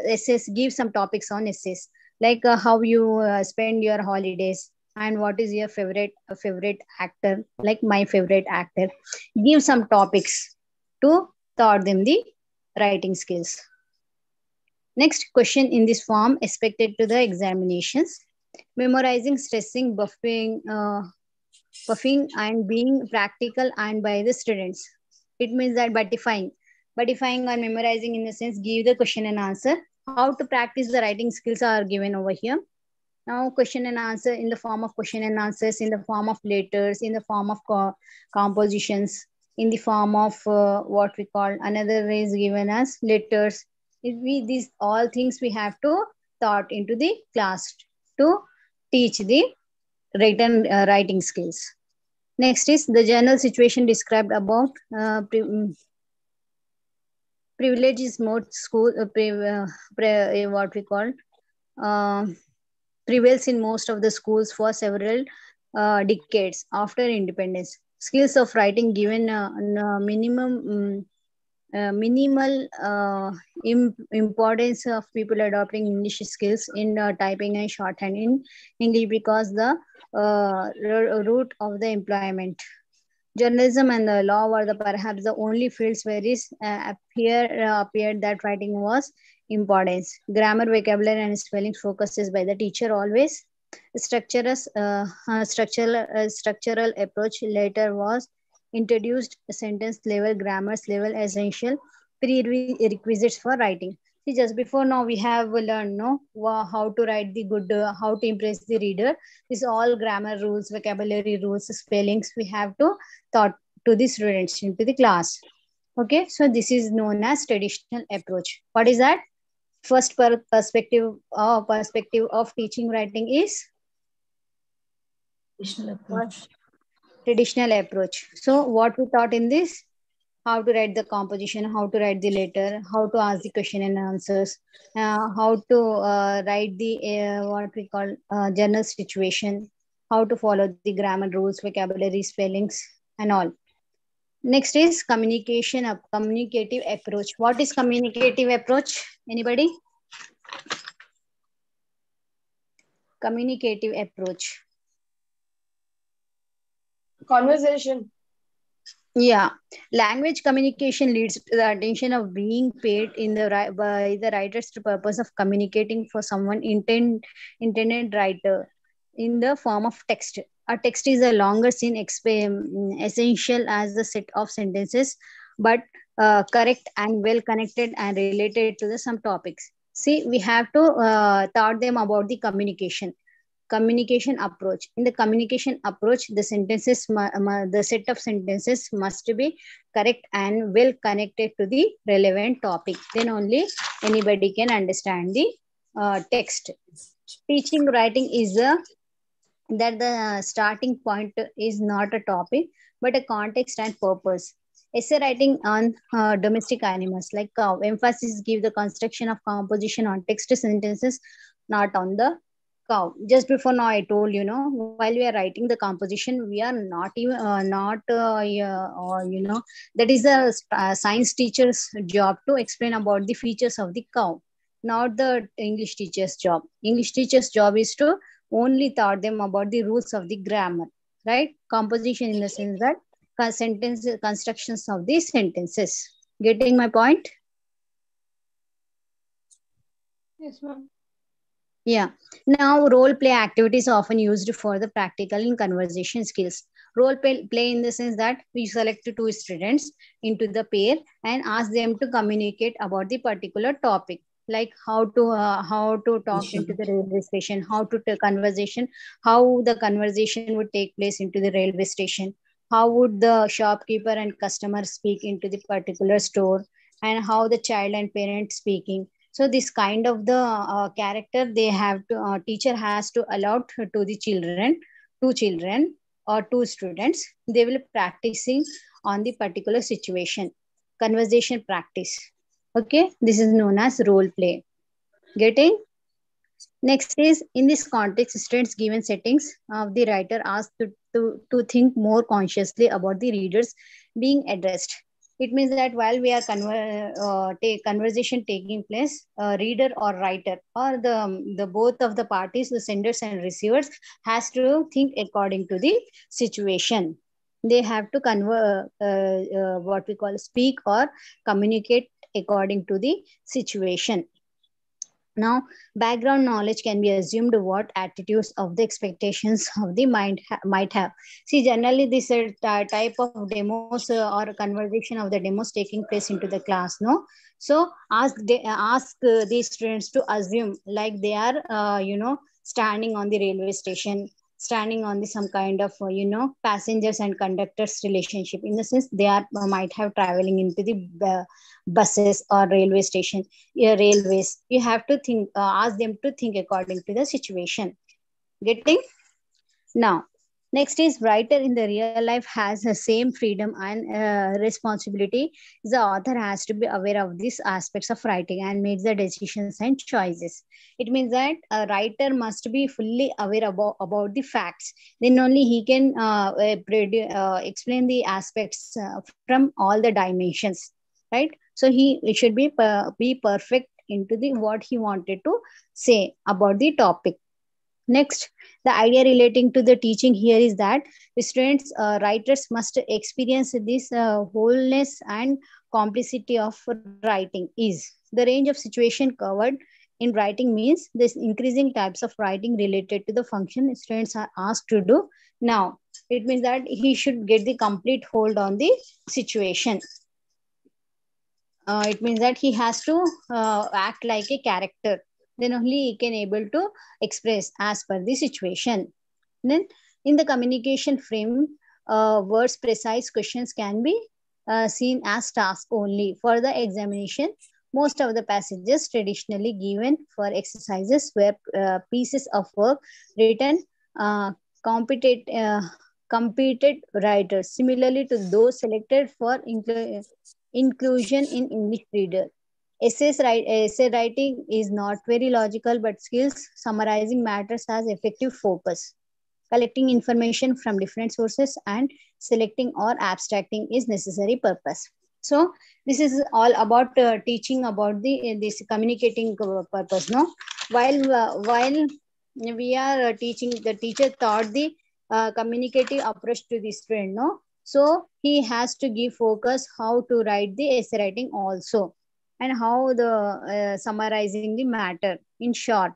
Essays, give some topics on essays, like how you spend your holidays, and what is your favorite actor, like my favorite actor. Give some topics to taught them the writing skills. Next question in this form expected to the examinations: memorizing, stressing, buffing and being practical and by the students. It means that buffing or memorizing in the sense give the question and answer. How to practice the writing skills are given over here. Now question and answer in the form of question and answers, in the form of letters, in the form of compositions, in the form of what we call another is given as letters. These all things we have to taught into the class to teach the writing skills. Next is the general situation described about. Privilege is most school what we call prevails in most of the schools for several decades after independence. Skills of writing given minimal importance of people adopting English skills in typing and shorthand in English because the root of the employment. Journalism and the law were perhaps the only fields where it appeared that writing was importance. Grammar, vocabulary, and spelling focuses by the teacher always. Structural approach later was introduced. Sentence level, grammars level, essential prerequisites for writing. See, just before now we have learned how to write the good, how to impress the reader. This all grammar rules, vocabulary rules, spellings we have to taught to the students into the class. Okay, so this is known as traditional approach. What is that? First perspective of teaching writing is traditional approach. So what we taught in this: how to write the composition, how to write the letter, how to ask the question and answers, how to write the what we call general situation, how to follow the grammar rules, vocabulary, spellings, and all. Next is communicative approach. What is communicative approach? Anybody? Communicative approach. Conversation. Yeah, language communication leads to the attention of being paid by the writer's purpose of communicating for someone intended writer in the form of text. A text is a longer scene essential as the set of sentences, but correct and well connected and related to some topics. See, we have to taught them about the communication approach. In the communication approach, the sentences, the set of sentences must be correct and well connected to the relevant topic. Then only anybody can understand the text. Teaching writing is a that the starting point is not a topic, but a context and purpose. Essay writing on domestic animals like cow. Emphasis give the construction of composition on text sentences, not on the cow. Just before now, I told while we are writing the composition, we are not even yeah, or that is a science teacher's job to explain about the features of the cow, not the English teacher's job. English teacher's job is to only taught them about the rules of the grammar, right? Composition in the sense that sentence constructions of these sentences. Getting my point? Yes, ma'am. Yeah. Now, role play activities are often used for the practical in conversation skills. Role play in the sense that we select two students into the pair and ask them to communicate about the particular topic, like how to talk into the railway station, how to take conversation, how the conversation would take place into the railway station, how would the shopkeeper and customer speak into the particular store, and how the child and parent speaking. So this kind of the character they have to teacher has to allow to the children, two children or two students. They will practicing on the particular situation, conversation practice. Okay, this is known as role play. Getting? Next is, in this context, students given settings of the writer asked to think more consciously about the readers being addressed. It means that while we are conversation taking place, reader or writer or the both of the parties, the senders and receivers, has to think according to the situation. They have to what we call speak or communicate according to the situation. Now, background knowledge can be assumed what attitudes of the expectations of the mind might have. See, generally this type of demos or conversation of the demos taking place into the class, no? So ask these students to assume like they are, standing on the railway station, standing on the some kind of, passengers and conductors relationship. In the sense, they are might have traveling into the buses or railway station, railways. You have to think, ask them to think according to the situation. Getting? Now, next is writer in the real life has the same freedom and responsibility. The author has to be aware of these aspects of writing and make the decisions and choices. It means that a writer must be fully aware about the facts. Then only he can explain the aspects from all the dimensions, right? So he should be perfect into the what he wanted to say about the topic. Next, the idea relating to the teaching here is that the students, writers must experience this wholeness and complexity of writing is. The range of situation covered in writing means this increasing types of writing related to the function students are asked to do. Now, it means that he should get the complete hold on the situation. It means that he has to act like a character. Then only he can able to express as per the situation. Then in the communication frame, words precise questions can be seen as task only. For the examination, most of the passages traditionally given for exercises were pieces of work written competent writers, similarly to those selected for inclusion in English reader. Essay writing is not very logical, but skills summarizing matters has effective focus. Collecting information from different sources and selecting or abstracting is necessary purpose. So this is all about teaching about this communicating purpose. No, while we are teaching, the teacher taught the communicative approach to the student. No, so he has to give focus how to write the essay writing also, and how the summarizing the matter in short.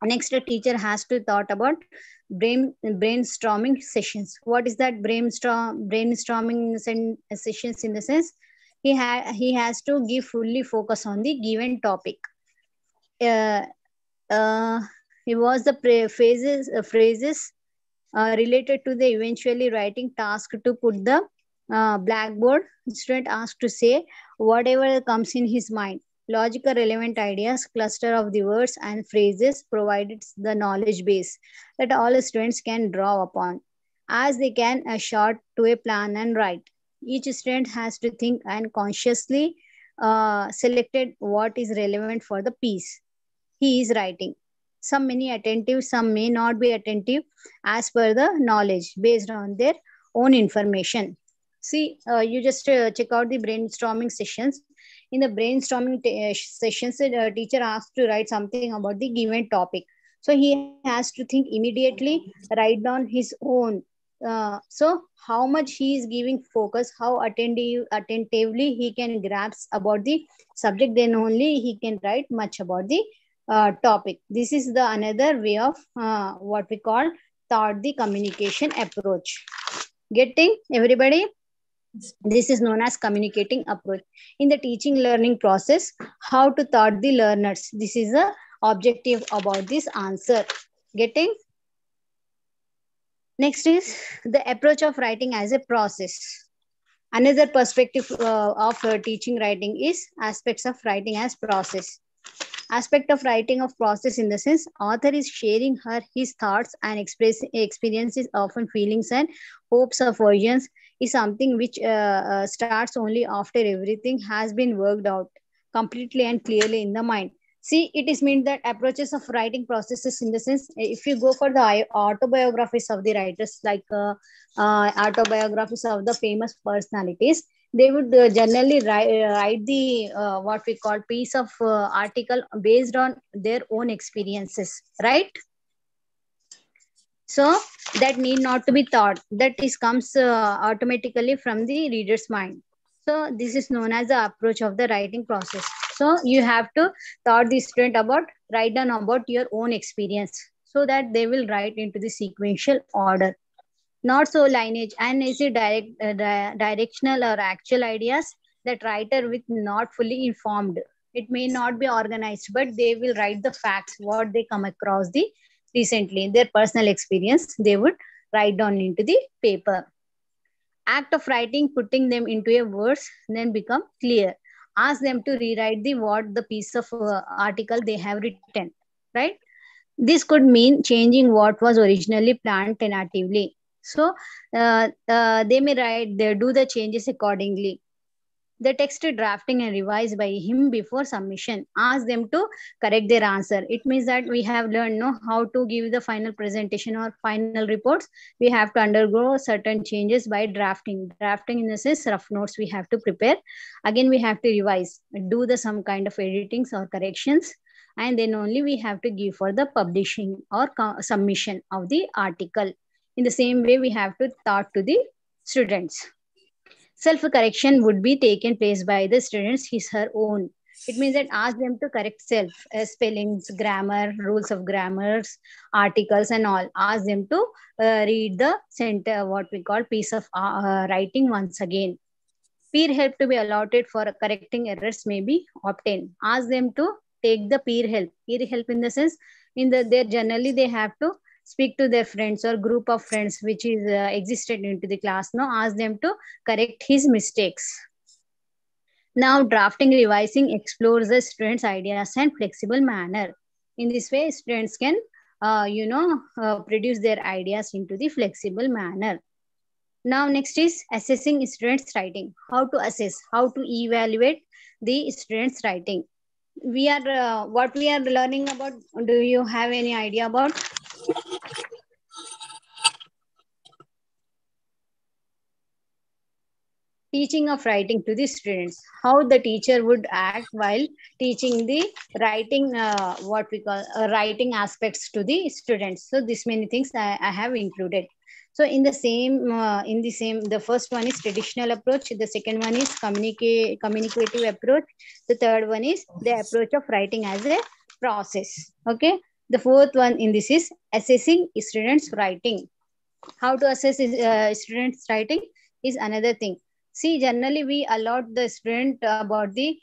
Next, a teacher has to thought about brainstorming sessions. What is that brainstorming sessions? In the sense, he has to give fully focus on the given topic. It was the phrases related to the eventually writing task to put the blackboard. Student asked to say whatever comes in his mind. Logical relevant ideas, cluster of the words and phrases provided the knowledge base that all students can draw upon, as they can short to a plan and write. Each student has to think and consciously selected what is relevant for the piece he is writing. Some many attentive, some may not be attentive as per the knowledge based on their own information. See, you just check out the brainstorming sessions. In the brainstorming sessions, the teacher asks to write something about the given topic. So he has to think immediately, write down his own. So how much he is giving focus, how attentively he can grasp about the subject, then only he can write much about the topic. This is the another way of what we call thought the communication approach. Getting everybody? This is known as communicating approach. In the teaching learning process, how to thought the learners. This is the objective about this answer. Getting? Next is the approach of writing as a process. Another perspective of teaching writing is aspects of writing as process. Aspect of writing of process in the sense author is sharing his thoughts and experiences, often feelings and hopes of versions, is something which starts only after everything has been worked out completely and clearly in the mind. See, it is meant that approaches of writing processes in the sense, if you go for the autobiographies of the writers, like autobiographies of the famous personalities, they would generally write the what we call piece of article based on their own experiences, right? So that need not to be thought. That is comes automatically from the reader's mind. So this is known as the approach of the writing process. So you have to thought the student about, write down about your own experience so that they will write into the sequential order. Not so lineage and is it directional or actual ideas that writer with not fully informed. It may not be organized, but they will write the facts, what they come across the recently, their personal experience, they would write down into the paper. Act of writing, putting them into a words, then become clear. Ask them to rewrite the piece of article they have written, right? This could mean changing what was originally planned tentatively. So they may do the changes accordingly. The text drafting and revised by him before submission. Ask them to correct their answer. It means that we have learned how to give the final presentation or final reports. We have to undergo certain changes by drafting. Drafting in the sense rough notes we have to prepare. Again, we have to revise, do some kind of editings or corrections. And then only we have to give for the publishing or submission of the article. In the same way, we have to talk to the students. Self-correction would be taken place by the students, his, her own. It means that ask them to correct self, spellings, grammar, rules of grammars, articles and all. Ask them to read the center, what we call piece of writing once again. Peer help to be allotted for correcting errors may be obtained. Ask them to take the peer help. Peer help in the sense, generally they have to speak to their friends or group of friends which is existed into the class. Now ask them to correct his mistakes. Now drafting, revising explores the students' ideas and flexible manner. In this way, students can produce their ideas into the flexible manner. Now next is assessing students' writing. How to assess, how to evaluate the students' writing. We are what we are learning about. Do you have any idea about? Teaching of writing to the students. How the teacher would act while teaching the writing, what we call writing aspects to the students. So this many things I have included. So in the same, the first one is traditional approach. The second one is communicative approach. The third one is the approach of writing as a process. Okay. The fourth one in this is assessing students' writing. How to assess students' writing is another thing. See, generally we allot the student about the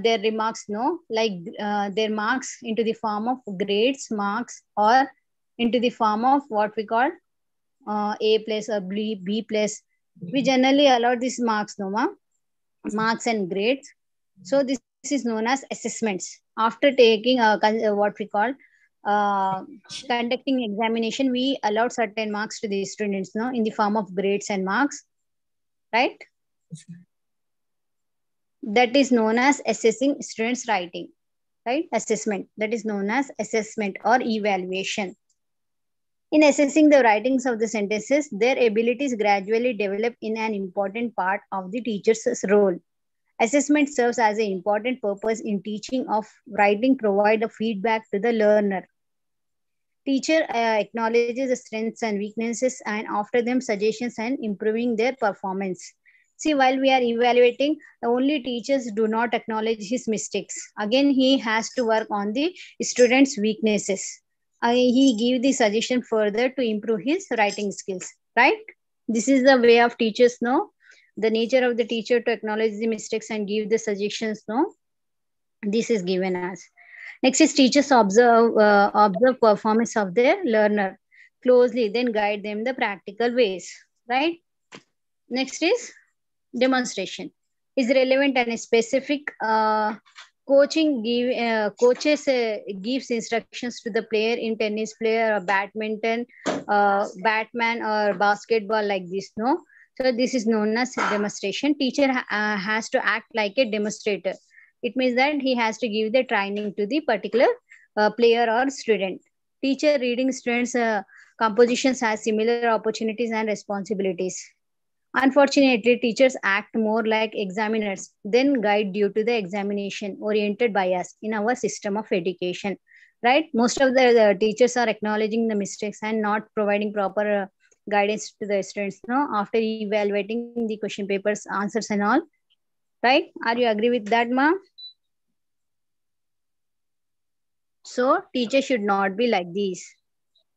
their remarks, their marks into the form of grades, marks, or into the form of what we call A plus or B plus. We generally allot these marks, marks and grades. So this is known as assessments. After taking what we call conducting examination, we allowed certain marks to the students, no, in the form of grades and marks, right? That is known as assessing students' writing, right? Assessment. That is known as assessment or evaluation. In assessing the writings of the sentences, their abilities gradually develop in an important part of the teacher's role. Assessment serves as an important purpose in teaching of writing, provide a feedback to the learner. Teacher acknowledges the strengths and weaknesses and offer them suggestions and improving their performance. See, while we are evaluating, only teachers do not acknowledge his mistakes. Again, he has to work on the students' weaknesses. He give the suggestion further to improve his writing skills, right? This is the way of teachers, no? The nature of the teacher to acknowledge the mistakes and give the suggestions, no? This is given as. Next is teachers observe performance of their learner closely, then guide them the practical ways, right? Next is demonstration. Is relevant and specific. Coaches gives instructions to the player in tennis player or badminton, batman or basketball like this, no? So this is known as demonstration. Teacher has to act like a demonstrator. It means that he has to give the training to the particular player or student. Teacher reading students' compositions has similar opportunities and responsibilities. Unfortunately, teachers act more like examiners than guide due to the examination oriented bias in our system of education. Right? Most of the teachers are acknowledging the mistakes and not providing proper guidance to the students, no, after evaluating the question papers, answers and all. Right? Are you agree with that, ma? So teachers should not be like these.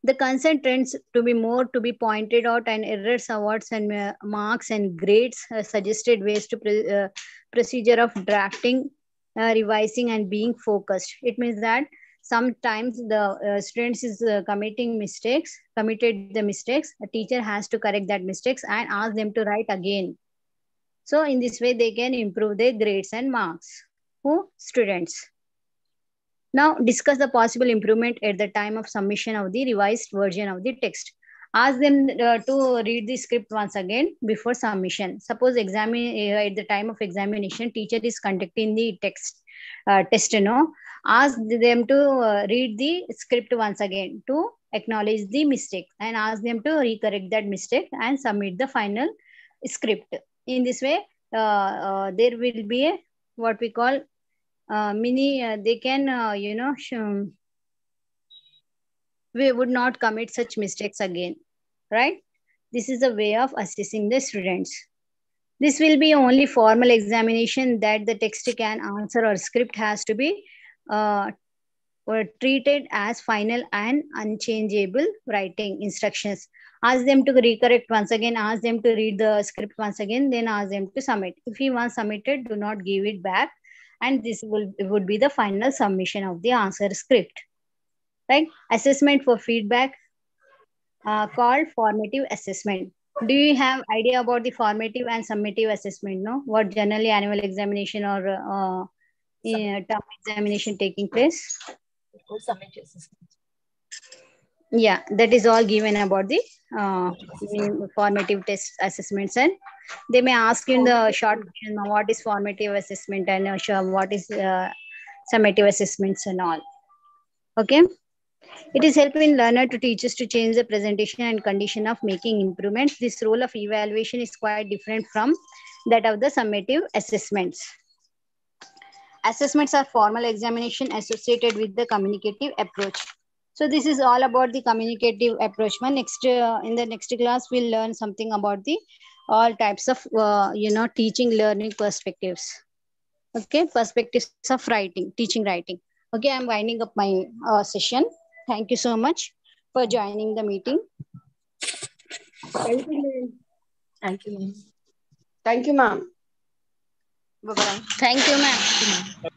The concern trends to be more to be pointed out and errors, awards and marks and grades suggested ways to procedure of drafting, revising and being focused. It means that sometimes the students is committed the mistakes. A teacher has to correct that mistakes and ask them to write again. So in this way, they can improve their grades and marks. Who? Students. Now discuss the possible improvement at the time of submission of the revised version of the text. Ask them to read the script once again before submission. Suppose at the time of examination, teacher is conducting the test, you know. Ask them to read the script once again to acknowledge the mistake and ask them to recorrect that mistake and submit the final script. In this way, there will be a what we call they can we would not commit such mistakes again, right? This is a way of assessing the students. This will be only formal examination that the text can answer or script has to be treated as final and unchangeable writing instructions. Ask them to recorrect once again, ask them to read the script once again, then ask them to submit. If he once submitted, do not give it back. And this would be the final submission of the answer script, right? Assessment for feedback called formative assessment. Do you have idea about the formative and summative assessment? No, what generally annual examination or term examination taking place? Summative assessment. Yeah, that is all given about the formative test assessments, and they may ask in the short question what is formative assessment and what is summative assessments and all. Okay. It is helping learner to teachers to change the presentation and condition of making improvements. This role of evaluation is quite different from that of the summative assessments. Assessments are formal examination associated with the communicative approach. So this is all about the communicative approach. Next, in the next class, we'll learn something about the all types of teaching learning perspectives. Okay, perspectives of writing, teaching writing. Okay, I'm winding up my session. Thank you so much for joining the meeting. Thank you, ma'am. Thank you, ma'am. Thank you, ma'am. Bye-bye. Thank you, ma'am.